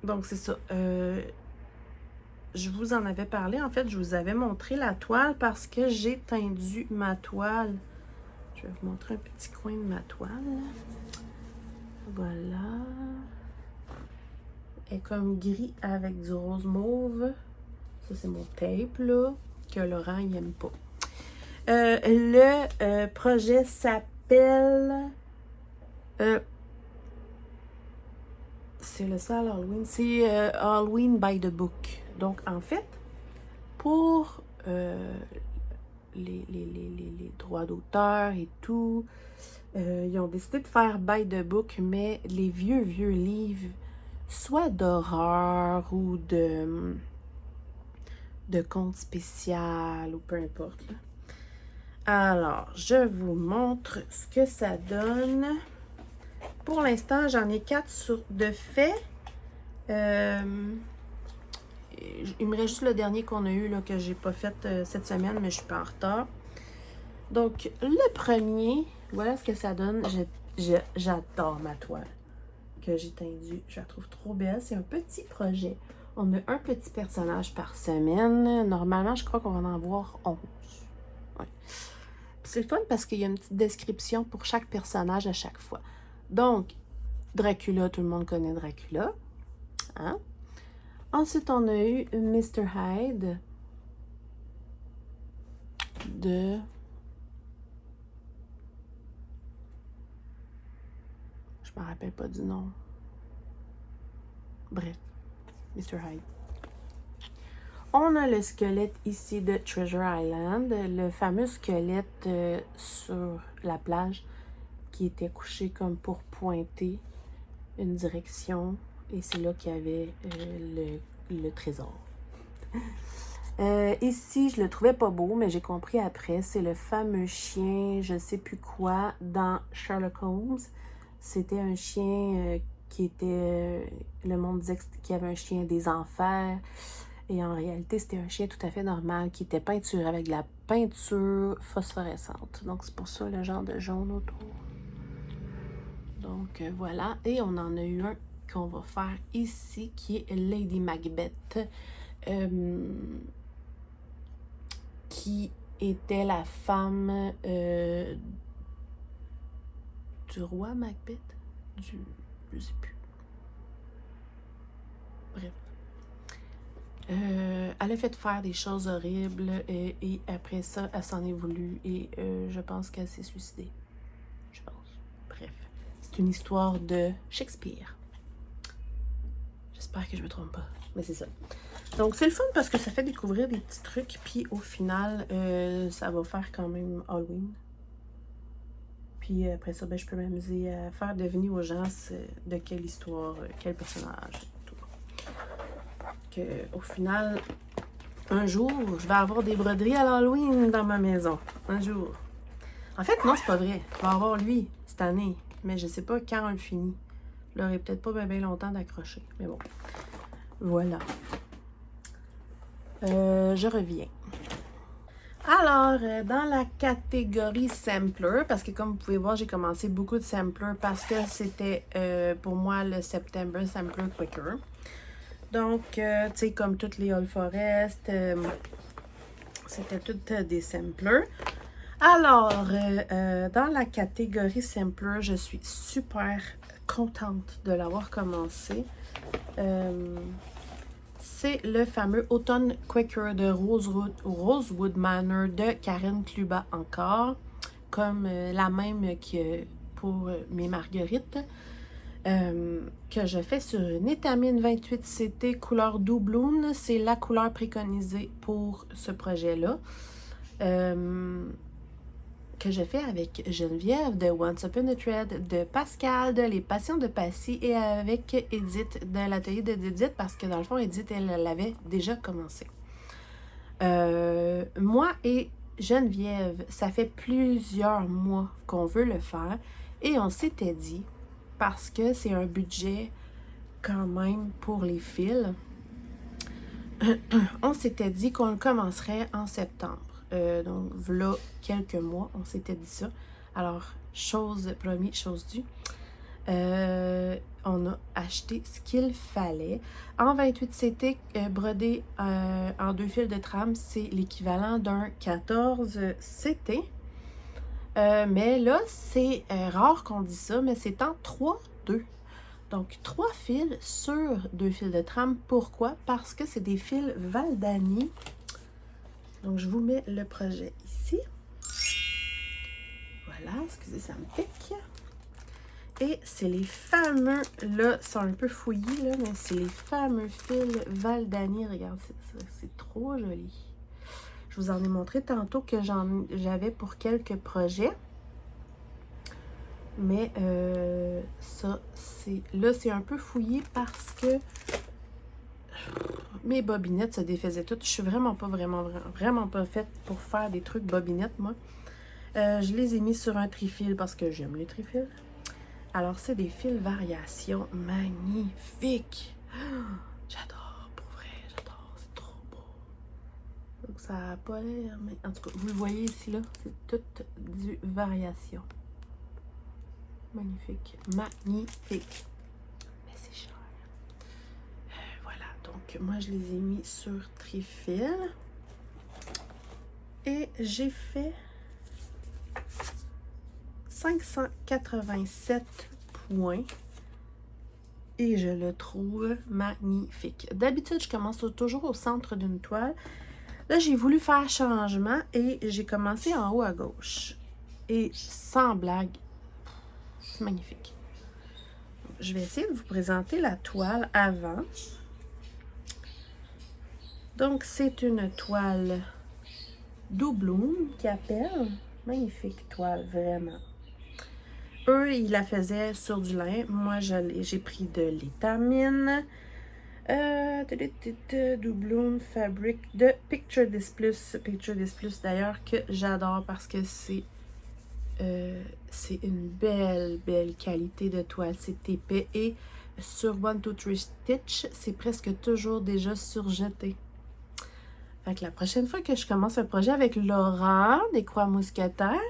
Donc c'est ça. Je vous en avais parlé. En fait, je vous avais montré la toile parce que j'ai tendu ma toile. Je vais vous montrer un petit coin de ma toile. Voilà. Elle est comme gris avec du rose mauve. Ça, c'est mon tape, là, que Laurent, il n'aime pas. Le projet s'appelle... c'est le sale Halloween. C'est Halloween by the Book. Donc, en fait, pour les droits d'auteur et tout, ils ont décidé de faire by the book, mais les vieux livres, soit d'horreur ou de contes spécial ou peu importe. Là. Alors, je vous montre ce que ça donne. Pour l'instant, j'en ai 4 de fait. Il me reste juste le dernier qu'on a eu, là, que j'ai pas fait cette semaine, mais je suis pas en retard. Donc, le premier, voilà ce que ça donne. J'adore ma toile que j'ai tendue. Je la trouve trop belle. C'est un petit projet. On a un petit personnage par semaine. Normalement, je crois qu'on va en avoir 11. Ouais. C'est le fun parce qu'il y a une petite description pour chaque personnage à chaque fois. Donc, Dracula, tout le monde connaît Dracula. Hein? Ensuite, on a eu Mr. Hyde de... Je me rappelle pas du nom. Bref, Mr. Hyde. On a le squelette ici de Treasure Island, le fameux squelette sur la plage qui était couché comme pour pointer une direction. Et c'est là qu'il y avait le trésor. Ici, je le trouvais pas beau, mais j'ai compris après. C'est le fameux chien, je sais plus quoi, dans Sherlock Holmes. C'était un chien qui était... le monde disait qu'il y avait un chien des enfers. Et en réalité, c'était un chien tout à fait normal qui était peinturé avec de la peinture phosphorescente. Donc, c'est pour ça le genre de jaune autour. Donc, voilà. Et on en a eu un qu'on va faire ici, qui est Lady Macbeth, qui était la femme du roi Macbeth, je sais plus. Bref. Elle a fait faire des choses horribles et après ça, elle s'en est voulu et je pense qu'elle s'est suicidée. Je pense. Bref. C'est une histoire de Shakespeare. J'espère que je me trompe pas. Mais c'est ça. Donc, c'est le fun parce que ça fait découvrir des petits trucs. Puis, au final, ça va faire quand même Halloween. Puis, après ça, ben, je peux m'amuser à faire deviner aux gens de quelle histoire, quel personnage. Tout. Que, au final, un jour, je vais avoir des broderies à l'Halloween dans ma maison. Un jour. En fait, non, c'est pas vrai. Je vais avoir lui cette année. Mais je sais pas quand on le finit. Je l'aurai peut-être pas bien longtemps d'accrocher. Mais bon. Voilà. Je reviens. Alors, dans la catégorie sampler, parce que comme vous pouvez voir, j'ai commencé beaucoup de samplers parce que c'était pour moi le September Sampler Quicker. Donc, tu sais, comme toutes les All Forest, c'était toutes des samplers. Alors, dans la catégorie sampler, je suis super contente de l'avoir commencé. C'est le fameux Autumn Quaker de Rosewood Manor de Karen Kluba encore, comme la même que pour mes marguerites, que je fais sur une étamine 28CT couleur Doubloon. C'est la couleur préconisée pour ce projet-là. Que je fais avec Geneviève de Once Upon a Thread, de Pascal de Les Passions de Passy et avec Edith de l'atelier d'Edith parce que dans le fond, Edith, elle l'avait déjà commencé. Moi et Geneviève, ça fait plusieurs mois qu'on veut le faire et on s'était dit, parce que c'est un budget quand même pour les fils, on s'était dit qu'on le commencerait en septembre. Donc, voilà quelques mois, on s'était dit ça. Alors, chose promis, chose due. On a acheté ce qu'il fallait. En 28CT, brodé en 2 fils de trame, c'est l'équivalent d'un 14CT. Mais là, c'est rare qu'on dise ça, mais c'est en 3-2. Donc, 3 fils sur 2 fils de trame. Pourquoi? Parce que c'est des fils Valdani. Donc, je vous mets le projet ici. Voilà, excusez, ça me pique. Et c'est les fameux, là, c'est un peu fouillis, là, mais c'est les fameux fils Valdani. Regarde, c'est trop joli. Je vous en ai montré tantôt que j'avais pour quelques projets. Mais ça, là, c'est un peu fouillé parce que mes bobinettes se défaisaient toutes. Je suis vraiment pas faite pour faire des trucs bobinettes, moi. Je les ai mis sur un trifil parce que j'aime les trifils. Alors, c'est des fils variations magnifiques. J'adore, pour vrai, j'adore. C'est trop beau. Donc, ça n'a pas l'air... Mais en tout cas, vous le voyez ici, là, c'est toute du variation. Magnifique, magnifique. Mais c'est cher. Voilà, donc moi je les ai mis sur trifil. Et j'ai fait 587 points. Et je le trouve magnifique. D'habitude, je commence toujours au centre d'une toile. Là, j'ai voulu faire changement et j'ai commencé en haut à gauche. Et sans blague, c'est magnifique. Je vais essayer de vous présenter la toile avant. Donc, c'est une toile Doubloon qui appelle. Magnifique toile, vraiment. Eux, ils la faisaient sur du lin. Moi, j'ai pris de l'étamine. Doubloon Fabric de Picture This Plus. Picture This Plus, d'ailleurs, que j'adore parce que c'est une belle qualité de toile. C'est épais et sur 1, 2, 3 Stitch, c'est presque toujours déjà surjeté. Fait que la prochaine fois que je commence un projet avec Laurent des Croix Mousquetaires,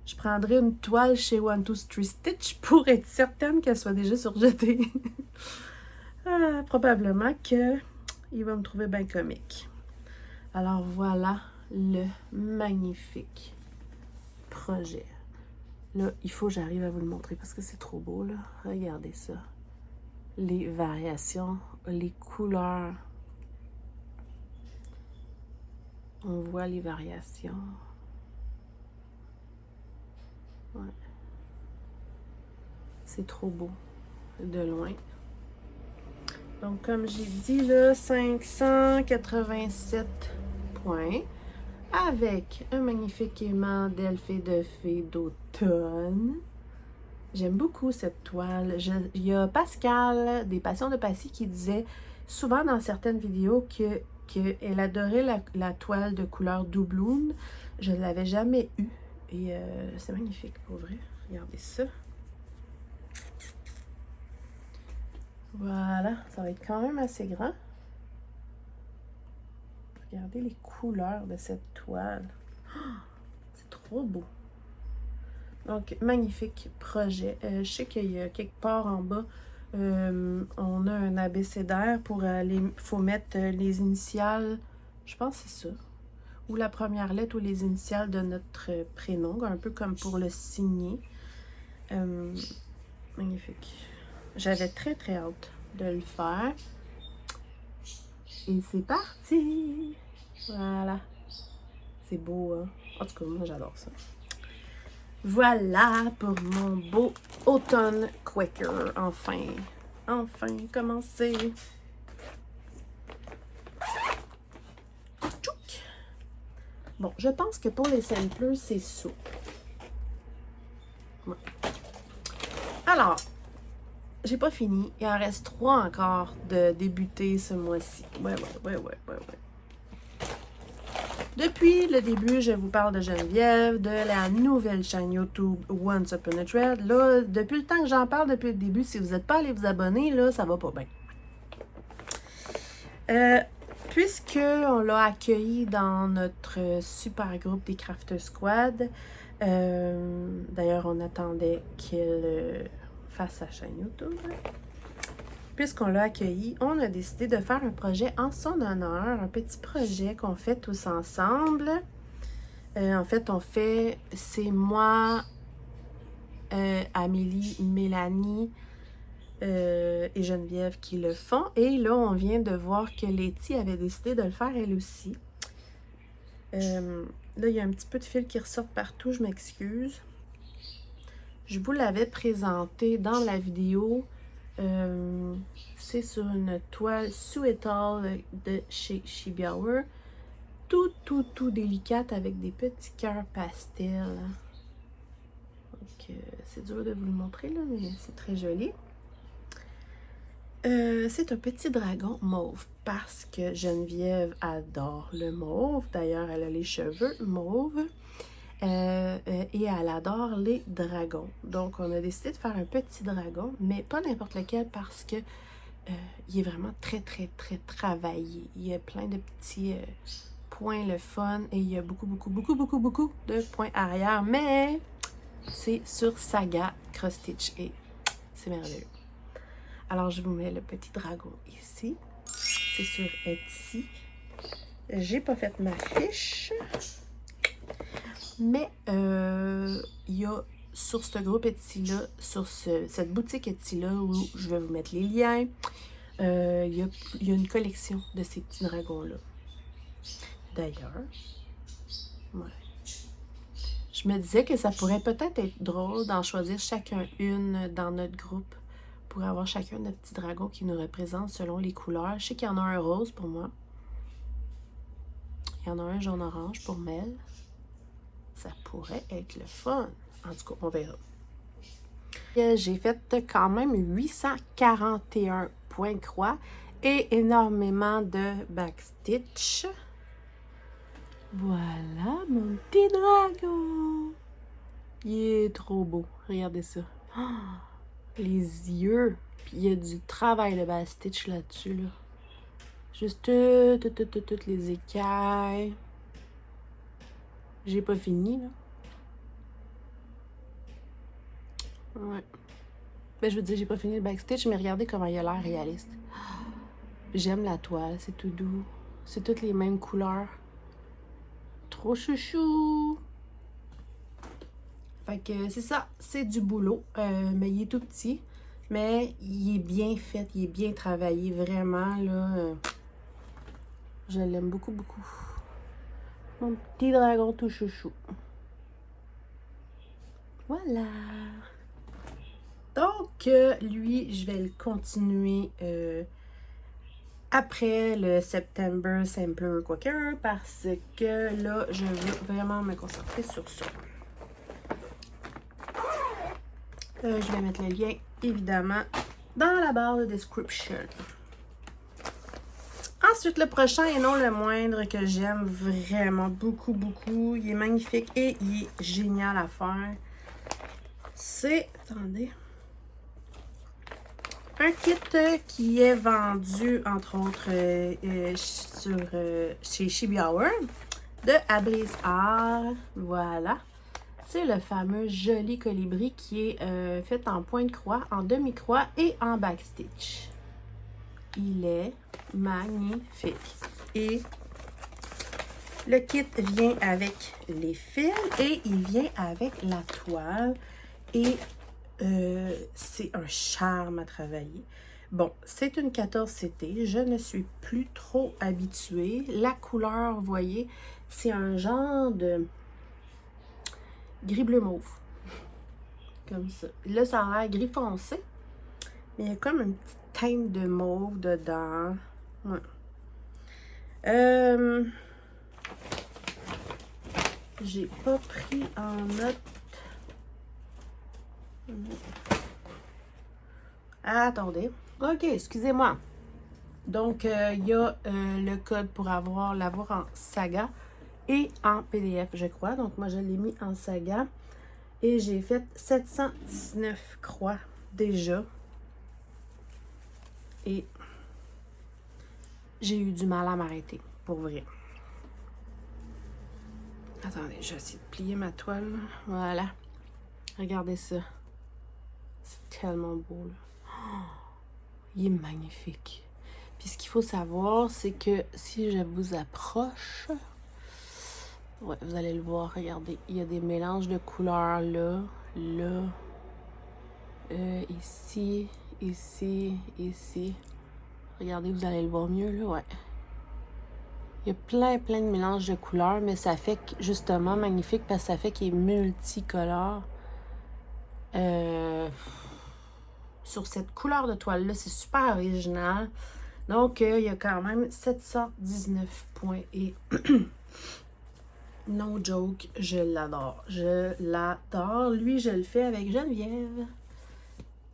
je prendrai une toile chez 1, 2, 3 Stitch pour être certaine qu'elle soit déjà surjetée. Probablement qu'il va me trouver bien comique. Alors voilà le magnifique projet. Là, il faut que j'arrive à vous le montrer parce que c'est trop beau, là. Regardez ça. Les variations, les couleurs. On voit les variations. Ouais. C'est trop beau de loin. Donc, comme j'ai dit, là, 587 points avec un magnifique aimant d'elfe et de fée d'automne. J'aime beaucoup cette toile. Il y a Pascal des Passions de Passy qui disait souvent dans certaines vidéos qu'elle adorait la toile de couleur Doubloon. Je ne l'avais jamais eue. Et c'est magnifique pour vrai. Regardez ça. Voilà, ça va être quand même assez grand. Regardez les couleurs de cette toile. C'est trop beau. Donc, magnifique projet. Je sais qu'il y a quelque part en bas, on a un abécédaire pour aller. Il faut mettre les initiales, je pense que c'est ça. Ou la première lettre ou les initiales de notre prénom, un peu comme pour le signer. Magnifique. J'avais très très hâte de le faire. Et c'est parti! Voilà. C'est beau, hein? En tout cas, moi j'adore ça. Voilà pour mon beau automne Quaker. Enfin. Enfin, commencé. Tchouk! Bon, je pense que pour les samplers, c'est souple. Ouais. Alors, j'ai pas fini. Il en reste 3 encore de débuter ce mois-ci. Ouais. Depuis le début, je vous parle de Geneviève, de la nouvelle chaîne YouTube Once Upon a Thread. Là, depuis le temps que j'en parle, depuis le début, si vous n'êtes pas allé vous abonner, là, ça va pas bien. Puisqu'on l'a accueilli dans notre super groupe des Crafters Squad, d'ailleurs, on attendait qu'il fasse sa chaîne YouTube. Puisqu'on l'a accueilli, on a décidé de faire un projet en son honneur, un petit projet qu'on fait tous ensemble. En fait, c'est moi, Amélie, Mélanie et Geneviève qui le font. Et là, on vient de voir que Letty avait décidé de le faire elle aussi. Là, il y a un petit peu de fil qui ressort partout, je m'excuse. Je vous l'avais présenté dans la vidéo. C'est sur une toile Suétal de chez Shibiauer. Tout délicate avec des petits cœurs pastels. Donc, c'est dur de vous le montrer là, mais c'est très joli. C'est un petit dragon mauve parce que Geneviève adore le mauve. D'ailleurs, elle a les cheveux mauves. Et elle adore les dragons. Donc, on a décidé de faire un petit dragon, mais pas n'importe lequel parce que il est vraiment très travaillé. Il y a plein de petits points le fun et il y a beaucoup de points arrière, mais c'est sur Saga Cross Stitch et c'est merveilleux. Alors, je vous mets le petit dragon ici. C'est sur Etsy. J'ai pas fait ma fiche. Mais il y a sur ce groupe Etsy-là, sur cette boutique Etsy-là, où je vais vous mettre les liens, il y a une collection de ces petits dragons-là. D'ailleurs, ouais. Je me disais que ça pourrait peut-être être drôle d'en choisir chacun une dans notre groupe pour avoir chacun notre petit dragon qui nous représente selon les couleurs. Je sais qu'il y en a un rose pour moi. Il y en a un jaune-orange pour Mel. Ça pourrait être le fun. En tout cas, on verra. J'ai fait quand même 841 points croix et énormément de backstitch. Voilà mon petit dragon. Il est trop beau. Regardez ça. Oh, les yeux. Puis il y a du travail de backstitch là-dessus. Là. Juste toutes les écailles. J'ai pas fini, là. Ouais. Ben, je veux dire, j'ai pas fini le backstitch, mais regardez comment il a l'air réaliste. J'aime la toile, c'est tout doux. C'est toutes les mêmes couleurs. Trop chouchou! Fait que c'est ça, c'est du boulot. Mais il est tout petit. Mais il est bien fait, il est bien travaillé. Vraiment, là, je l'aime beaucoup. Mon petit dragon tout chouchou. Voilà. Donc, lui, je vais le continuer après le September Sampler Quaker parce que là, je veux vraiment me concentrer sur ça. Je vais mettre le lien, évidemment, dans la barre de description. Ensuite, le prochain et non le moindre que j'aime vraiment beaucoup. Il est magnifique et il est génial à faire. C'est, attendez, un kit qui est vendu, entre autres, chez Shibiauer. de Abris Art. Voilà. C'est le fameux joli colibri qui est fait en point de croix, en demi-croix et en backstitch. Il est magnifique. Et le kit vient avec les fils et il vient avec la toile. Et c'est un charme à travailler. Bon, c'est une 14CT. Je ne suis plus trop habituée. La couleur, vous voyez, c'est un genre de gris bleu mauve. Comme ça. Là, ça a l'air gris foncé. Mais il y a comme une petite teinte de mauve dedans. Ouais. J'ai pas pris en note. Attendez. Ok, excusez-moi. Donc, il y a le code pour l'avoir en saga et en PDF, je crois. Donc, moi, je l'ai mis en saga. Et j'ai fait 719 croix déjà. Et j'ai eu du mal à m'arrêter, pour vrai. Attendez, je vais essayer de plier ma toile. Voilà. Regardez ça. C'est tellement beau, là. Oh, il est magnifique. Puis ce qu'il faut savoir, c'est que si je vous approche, ouais, vous allez le voir, regardez, il y a des mélanges de couleurs là, ici, ici, ici. Regardez, vous allez le voir mieux là, ouais. Il y a plein de mélanges de couleurs, mais ça fait justement magnifique parce que ça fait qu'il est multicolore. Sur cette couleur de toile-là, c'est super original. Donc, il y a quand même 719 points et no joke, je l'adore. Je l'adore. Lui, je le fais avec Geneviève.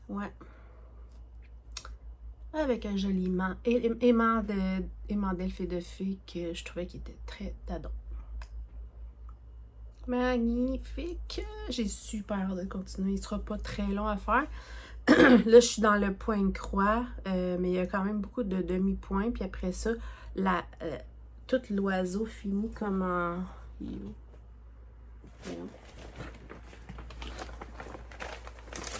Ouais. Avec un joli aimant d'elfe et de fée que je trouvais qu'il était très dadon. Magnifique. J'ai super hâte de continuer. Il ne sera pas très long à faire. Là, je suis dans le point de croix, mais il y a quand même beaucoup de demi-points. Puis après ça, tout l'oiseau finit comme en...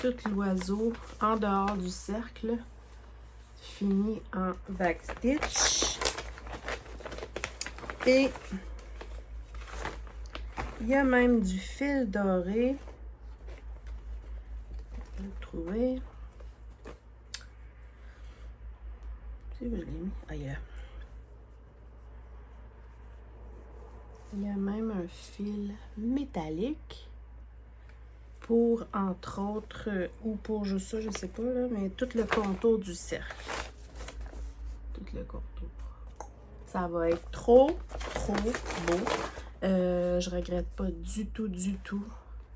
Tout l'oiseau en dehors du cercle finit en backstitch. Et il y a même du fil doré. Je vais le trouver. Tu sais où je l'ai mis? Ah, il est là. Il y a même un fil métallique pour, entre autres, ou pour juste ça, je sais pas, là, mais tout le contour du cercle. Tout le contour. Ça va être trop beau. Je regrette pas du tout.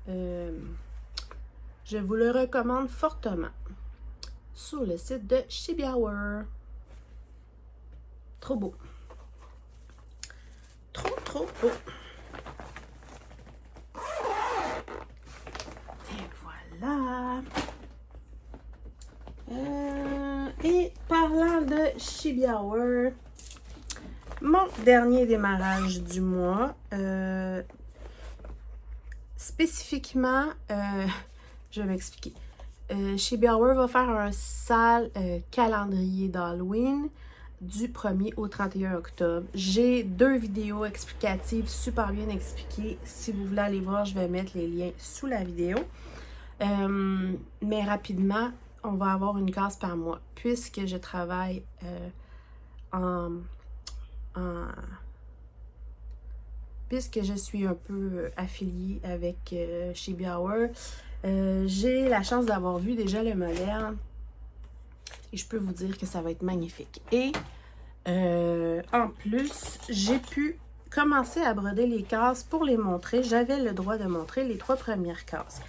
Je vous le recommande fortement. Sur le site de Shibiawer. Trop beau. Trop beau. Et voilà. Et parlant de Shibiawer, mon dernier démarrage du mois, spécifiquement, je vais m'expliquer. Shibiawer va faire un sale calendrier d'Halloween du 1er au 31 octobre. J'ai 2 vidéos explicatives super bien expliquées. Si vous voulez aller voir, je vais mettre les liens sous la vidéo. Mais rapidement, on va avoir une case par mois puisque je travaille puisque je suis un peu affiliée avec Shibiawer. J'ai la chance d'avoir vu déjà le modèle et je peux vous dire que ça va être magnifique. Et en plus, j'ai pu commencer à broder les cases pour les montrer. J'avais le droit de montrer les 3 premières cases.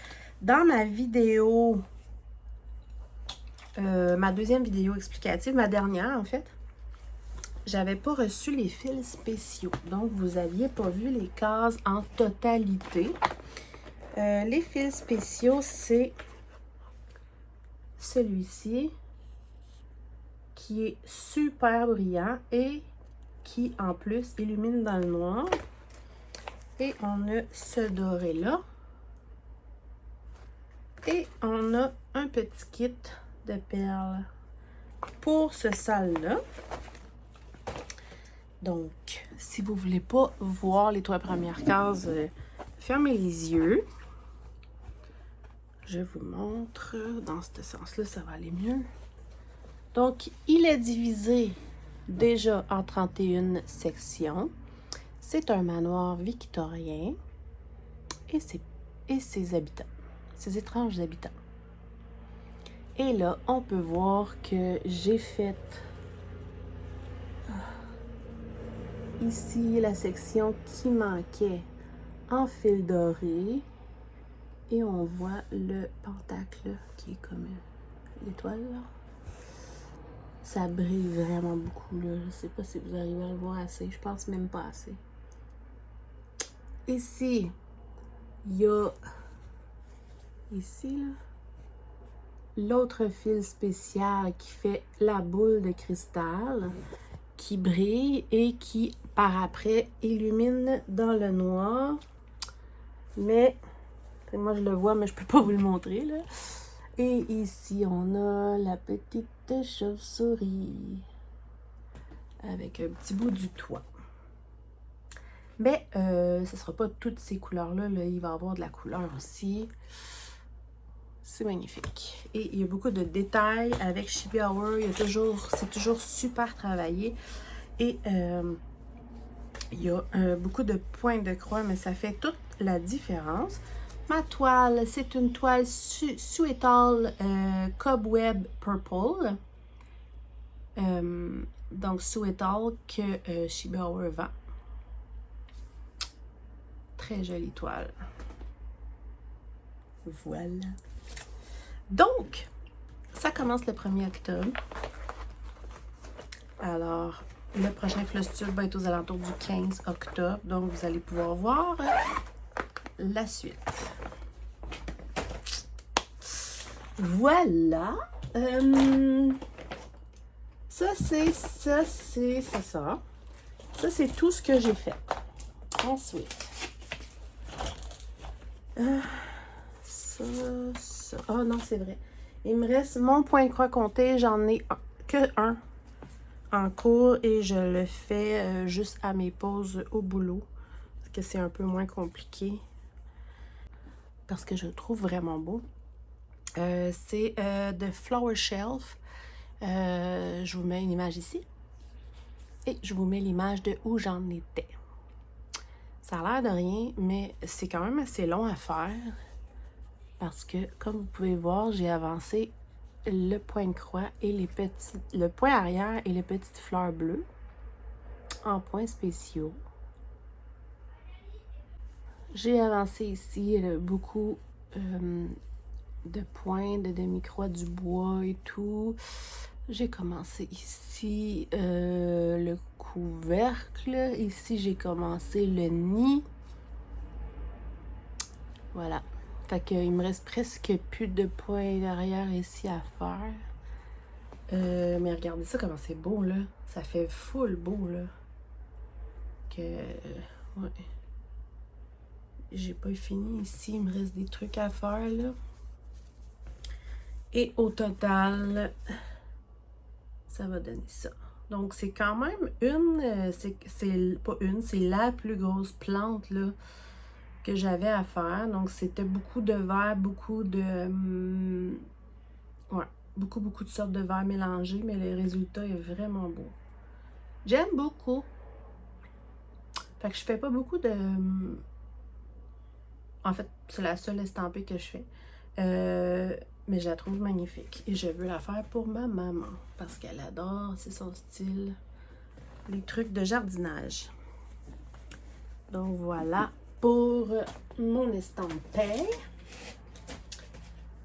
Dans ma vidéo, ma deuxième vidéo explicative, ma dernière en fait, j'avais pas reçu les fils spéciaux. Donc, vous n'aviez pas vu les cases en totalité. Les fils spéciaux, c'est celui-ci qui est super brillant et qui, en plus, illumine dans le noir. Et on a ce doré-là. Et on a un petit kit de perles pour ce sale-là. Donc, si vous ne voulez pas voir les 3 premières cases, fermez les yeux. Je vous montre. Dans ce sens-là, ça va aller mieux. Donc, il est divisé déjà en 31 sections. C'est un manoir victorien et ses habitants, ses étranges habitants. Et là, on peut voir que j'ai fait ici la section qui manquait en fil doré. Et on voit le pentacle qui est comme l'étoile là. Ça brille vraiment beaucoup là. Je sais pas si vous arrivez à le voir assez. Je pense même pas assez. Ici, il y a ici là l'autre fil spécial qui fait la boule de cristal qui brille et qui par après illumine dans le noir. Mais moi je le vois mais je peux pas vous le montrer là. Et ici on a la petite chauve-souris avec un petit bout du toit. Mais ce ne sera pas toutes ces couleurs-là. Là. Il va y avoir de la couleur aussi. C'est magnifique. Et il y a beaucoup de détails avec Chibi Hour. C'est toujours super travaillé. Et il y a beaucoup de points de croix, mais ça fait toute la différence. Ma toile, c'est une toile Sweetall Cobweb Purple. Donc Sweetall que Chibi Hour vend. Très jolie toile. Voilà. Donc, ça commence le 1er octobre. Alors, le prochain Flosstube va être aux alentours du 15 octobre. Donc, vous allez pouvoir voir la suite. Voilà. Ça, c'est ça. Ça, c'est tout ce que j'ai fait. Ensuite. Ça. Oh non, c'est vrai. Il me reste mon point de croix compté. J'en ai que un en cours et je le fais juste à mes pauses au boulot. Parce que c'est un peu moins compliqué. Parce que je le trouve vraiment beau. C'est de Flower Shelf. Je vous mets une image ici. Et je vous mets l'image de où j'en étais. Ça a l'air de rien, mais c'est quand même assez long à faire. Parce que, comme vous pouvez voir, j'ai avancé le point de croix et le point arrière et les petites fleurs bleues en points spéciaux. J'ai avancé ici beaucoup de points, de demi-croix, du bois et tout. J'ai commencé ici le couvercle. Ici, j'ai commencé le nid. Voilà. Fait qu'il me reste presque plus de points derrière ici à faire. Mais regardez ça comment c'est beau, là. Ça fait full beau, là. Ouais. J'ai pas fini ici. Il me reste des trucs à faire, là. Et au total, ça va donner ça. Donc, c'est quand même c'est pas une, c'est la plus grosse plante, là, que j'avais à faire. Donc, c'était beaucoup de verre, beaucoup de... ouais, beaucoup de sortes de verres mélangés, mais le résultat est vraiment beau. J'aime beaucoup. Fait que je fais pas beaucoup de... En fait, c'est la seule estampée que je fais. Mais je la trouve magnifique. Et je veux la faire pour ma maman. Parce qu'elle adore, c'est son style. Les trucs de jardinage. Donc voilà pour mon estampée.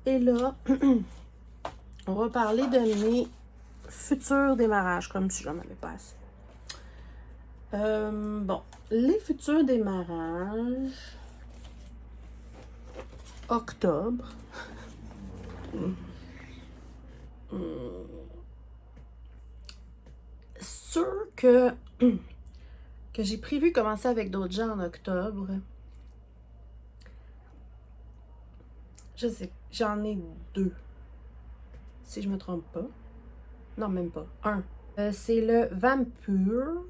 Et là, on va parler de mes futurs démarrages, comme si j'en avais pas assez. Bon, les futurs démarrages, octobre. Sûr que que j'ai prévu commencer avec d'autres gens en octobre. Je sais, j'en ai 2, si je me trompe pas. Non, même pas. 1. C'est le Vampure,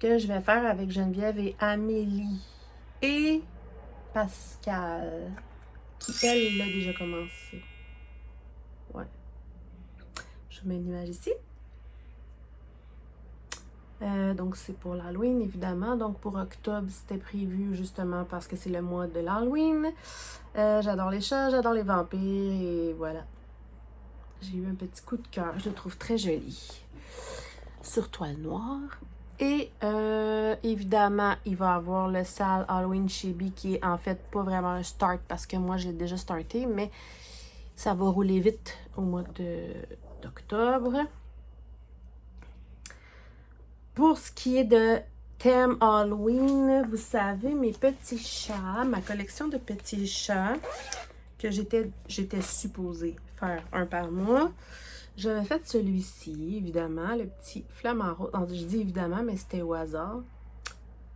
que je vais faire avec Geneviève et Amélie et Pascal, qui, elle, l'a déjà commencé. Ouais. Je mets une image ici. Donc, c'est pour l'Halloween, évidemment. Donc, pour octobre, c'était prévu justement parce que c'est le mois de l'Halloween. J'adore les chats, j'adore les vampires et voilà. J'ai eu un petit coup de cœur. Je le trouve très joli. Sur toile noire. Et évidemment, il va y avoir le sale Halloween Chibi qui est en fait pas vraiment un start parce que moi, j'ai déjà starté, mais ça va rouler vite au mois d'octobre. Pour ce qui est de thème Halloween, vous savez, mes petits chats, ma collection de petits chats, que j'étais supposée faire un par mois. J'avais fait celui-ci, évidemment, le petit flamant rose. Non, je dis évidemment, mais c'était au hasard.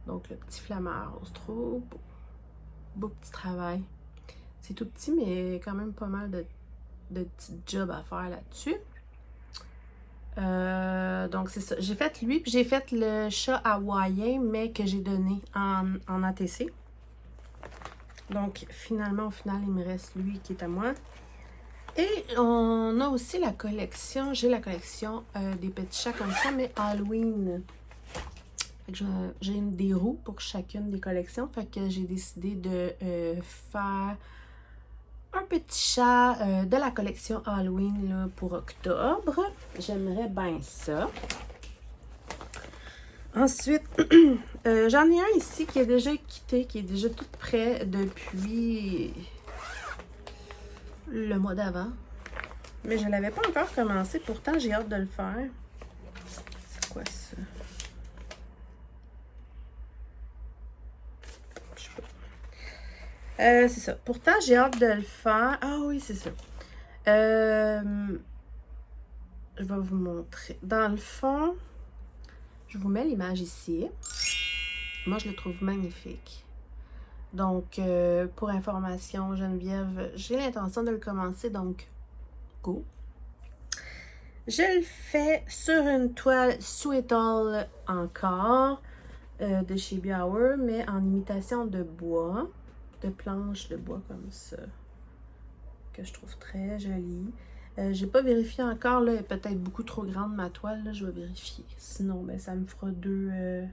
Donc, le petit flamant rose, trop beau. Beau petit travail. C'est tout petit, mais quand même pas mal de petits jobs à faire là-dessus. Donc, c'est ça. J'ai fait lui, puis j'ai fait le chat hawaïen, mais que j'ai donné en ATC. Donc, finalement, au final, il me reste lui qui est à moi. Et on a aussi la collection, j'ai la collection des petits chats comme ça, mais Halloween. J'ai des roues pour chacune des collections. Fait que j'ai décidé de faire un petit chat de la collection Halloween là, pour octobre. J'aimerais bien ça. Ensuite, j'en ai un ici qui est déjà quitté, qui est déjà tout prêt depuis le mois d'avant. Mais je ne l'avais pas encore commencé. Pourtant, j'ai hâte de le faire. C'est quoi ça? Je sais pas. C'est ça. Pourtant, j'ai hâte de le faire. Ah oui, c'est ça. Je vais vous montrer. Dans le fond, je vous mets l'image ici. Moi, je le trouve magnifique. Donc, pour information, Geneviève, j'ai l'intention de le commencer, donc go. Je le fais sur une toile Sweetall encore de chez Bauer, mais en imitation de bois, de planches de bois comme ça, que je trouve très jolie. J'ai pas vérifié encore, là, elle est peut-être beaucoup trop grande ma toile, là, je vais vérifier. Sinon, ben, ça me fera deux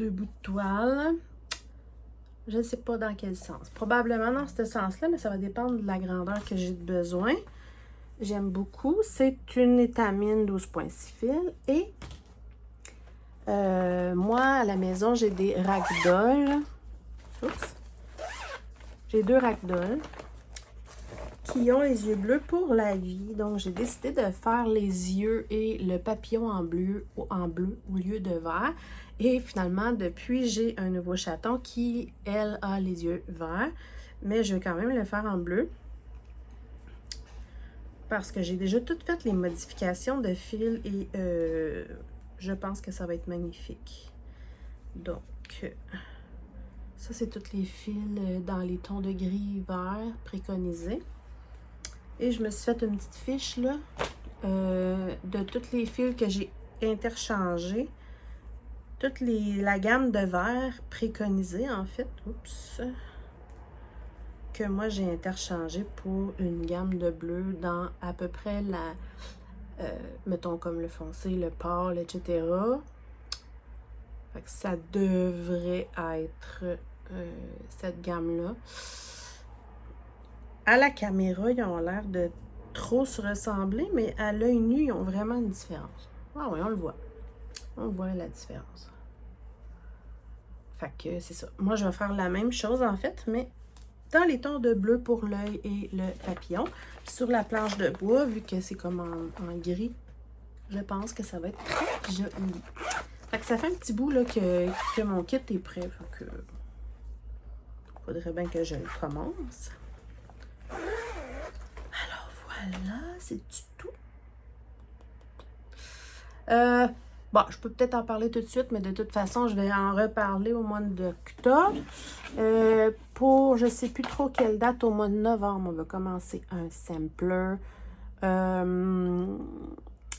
bouts de toile. Je ne sais pas dans quel sens. Probablement dans ce sens-là, mais ça va dépendre de la grandeur que j'ai besoin. J'aime beaucoup. C'est une étamine 12.6 fils. Et moi, à la maison, j'ai des ragdoll. Oups. J'ai 2 ragdoll qui ont les yeux bleus pour la vie. Donc, j'ai décidé de faire les yeux et le papillon en bleu au lieu de vert. Et finalement, depuis, j'ai un nouveau chaton qui, elle, a les yeux verts. Mais je vais quand même le faire en bleu. Parce que j'ai déjà toutes fait les modifications de fil et je pense que ça va être magnifique. Donc, ça, c'est tous les fils dans les tons de gris vert préconisés. Et je me suis fait une petite fiche là de tous les fils que j'ai interchangés. Toute la gamme de vert préconisée en fait. Oups. Que moi j'ai interchangé pour une gamme de bleu dans à peu près la mettons comme le foncé, le pâle, etc. Fait que ça devrait être cette gamme-là. À la caméra, ils ont l'air de trop se ressembler, mais à l'œil nu, ils ont vraiment une différence. Ah oui, on le voit. On voit la différence. Fait que c'est ça. Moi, je vais faire la même chose en fait, mais dans les tons de bleu pour l'œil et le papillon. Puis sur la planche de bois, vu que c'est comme en gris, je pense que ça va être très joli. Fait que ça fait un petit bout là, que mon kit est prêt. Fait que faudrait bien que je le commence. Alors voilà, c'est du tout. Bon, je peux peut-être en parler tout de suite, mais de toute façon, je vais en reparler au mois d'octobre. Pour, je ne sais plus trop quelle date, au mois de novembre, on va commencer un sampler de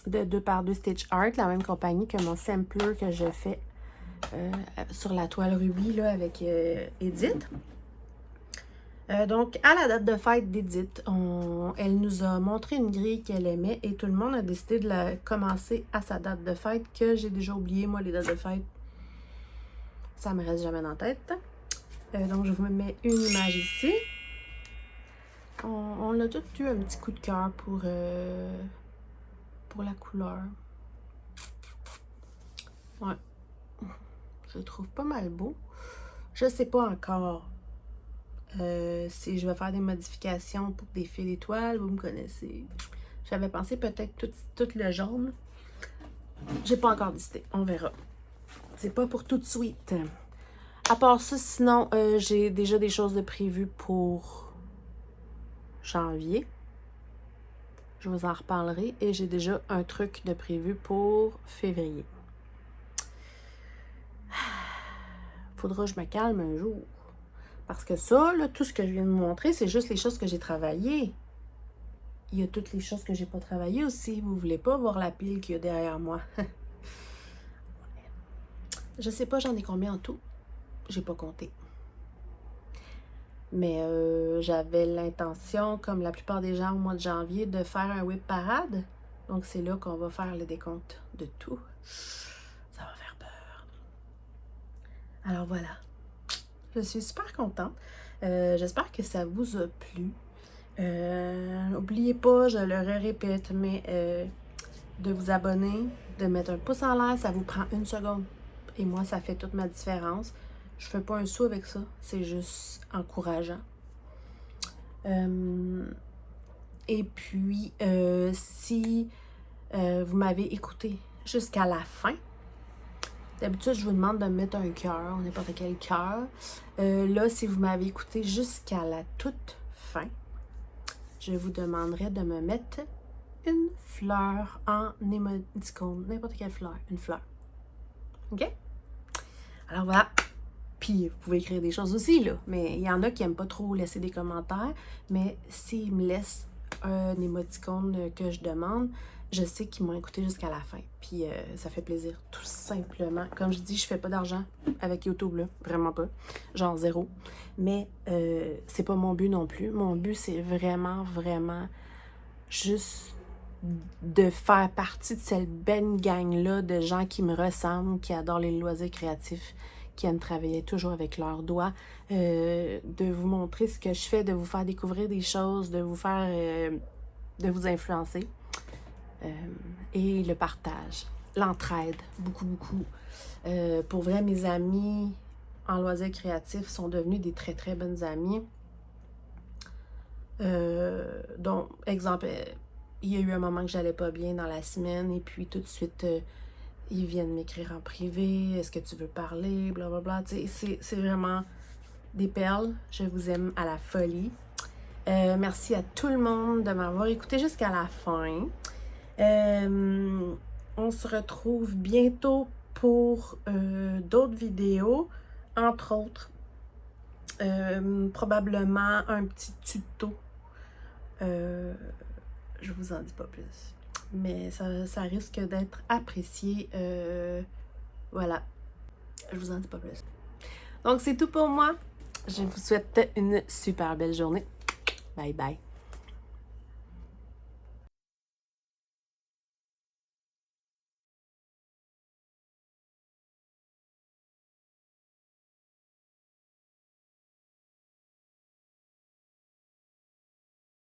2x2 Stitch Art, la même compagnie que mon sampler que je fais sur la toile rubis là, avec Edith. Donc, à la date de fête d'Edith, elle nous a montré une grille qu'elle aimait et tout le monde a décidé de la commencer à sa date de fête que j'ai déjà oublié. Moi, les dates de fête, ça me reste jamais dans la tête. Donc, je vous mets une image ici. On a tous eu un petit coup de cœur pour la couleur. Ouais. Je le trouve pas mal beau. Je sais pas encore si je vais faire des modifications pour des fils d'étoiles. Vous me connaissez. J'avais pensé peut-être tout le jaune. J'ai pas encore décidé. On verra. C'est pas pour tout de suite. À part ça, sinon, j'ai déjà des choses de prévues pour janvier. Je vous en reparlerai. Et j'ai déjà un truc de prévu pour février. Faudra que je me calme un jour. Parce que ça, là, tout ce que je viens de vous montrer, c'est juste les choses que j'ai travaillées. Il y a toutes les choses que j'ai pas travaillées aussi. Vous voulez pas voir la pile qu'il y a derrière moi. Je sais pas, j'en ai combien en tout. J'ai pas compté. Mais j'avais l'intention, comme la plupart des gens au mois de janvier, de faire un whip parade. Donc c'est là qu'on va faire le décompte de tout. Ça va faire peur. Alors voilà. Je suis super contente. J'espère que ça vous a plu. N'oubliez pas, je le répète, mais de vous abonner, de mettre un pouce en l'air, ça vous prend 1 seconde. Et moi, ça fait toute ma différence. Je fais pas un sou avec ça, c'est juste encourageant. Et puis, si vous m'avez écouté jusqu'à la fin, d'habitude, je vous demande de mettre un cœur, n'importe quel cœur. Là, si vous m'avez écouté jusqu'à la toute fin, je vous demanderai de me mettre une fleur en émoticône, n'importe quelle fleur, une fleur. OK? Alors voilà. Puis, vous pouvez écrire des choses aussi, là. Mais il y en a qui n'aiment pas trop laisser des commentaires. Mais s'ils me laissent un émoticône que je demande, je sais qu'ils m'ont écouté jusqu'à la fin. Puis, ça fait plaisir, tout simplement. Comme je dis, je fais pas d'argent avec YouTube, là. Vraiment pas. Genre 0. Mais c'est pas mon but non plus. Mon but, c'est vraiment, vraiment juste de faire partie de cette belle gang-là de gens qui me ressemblent, qui adorent les loisirs créatifs, qui aiment travailler toujours avec leurs doigts, de vous montrer ce que je fais, de vous faire découvrir des choses, de vous faire, de vous influencer. Et le partage, l'entraide, beaucoup, beaucoup. Pour vrai, mes amis en loisirs créatifs sont devenus des très, très bonnes amies. Donc, exemple, il y a eu un moment que j'allais pas bien dans la semaine et puis tout de suite, ils viennent m'écrire en privé. Est-ce que tu veux parler? Blablabla. C'est vraiment des perles. Je vous aime à la folie. Merci à tout le monde de m'avoir écouté jusqu'à la fin. On se retrouve bientôt pour d'autres vidéos, entre autres, probablement un petit tuto. Je vous en dis pas plus, mais ça risque d'être apprécié. Voilà, je vous en dis pas plus. Donc c'est tout pour moi. Je vous souhaite une super belle journée. Bye bye.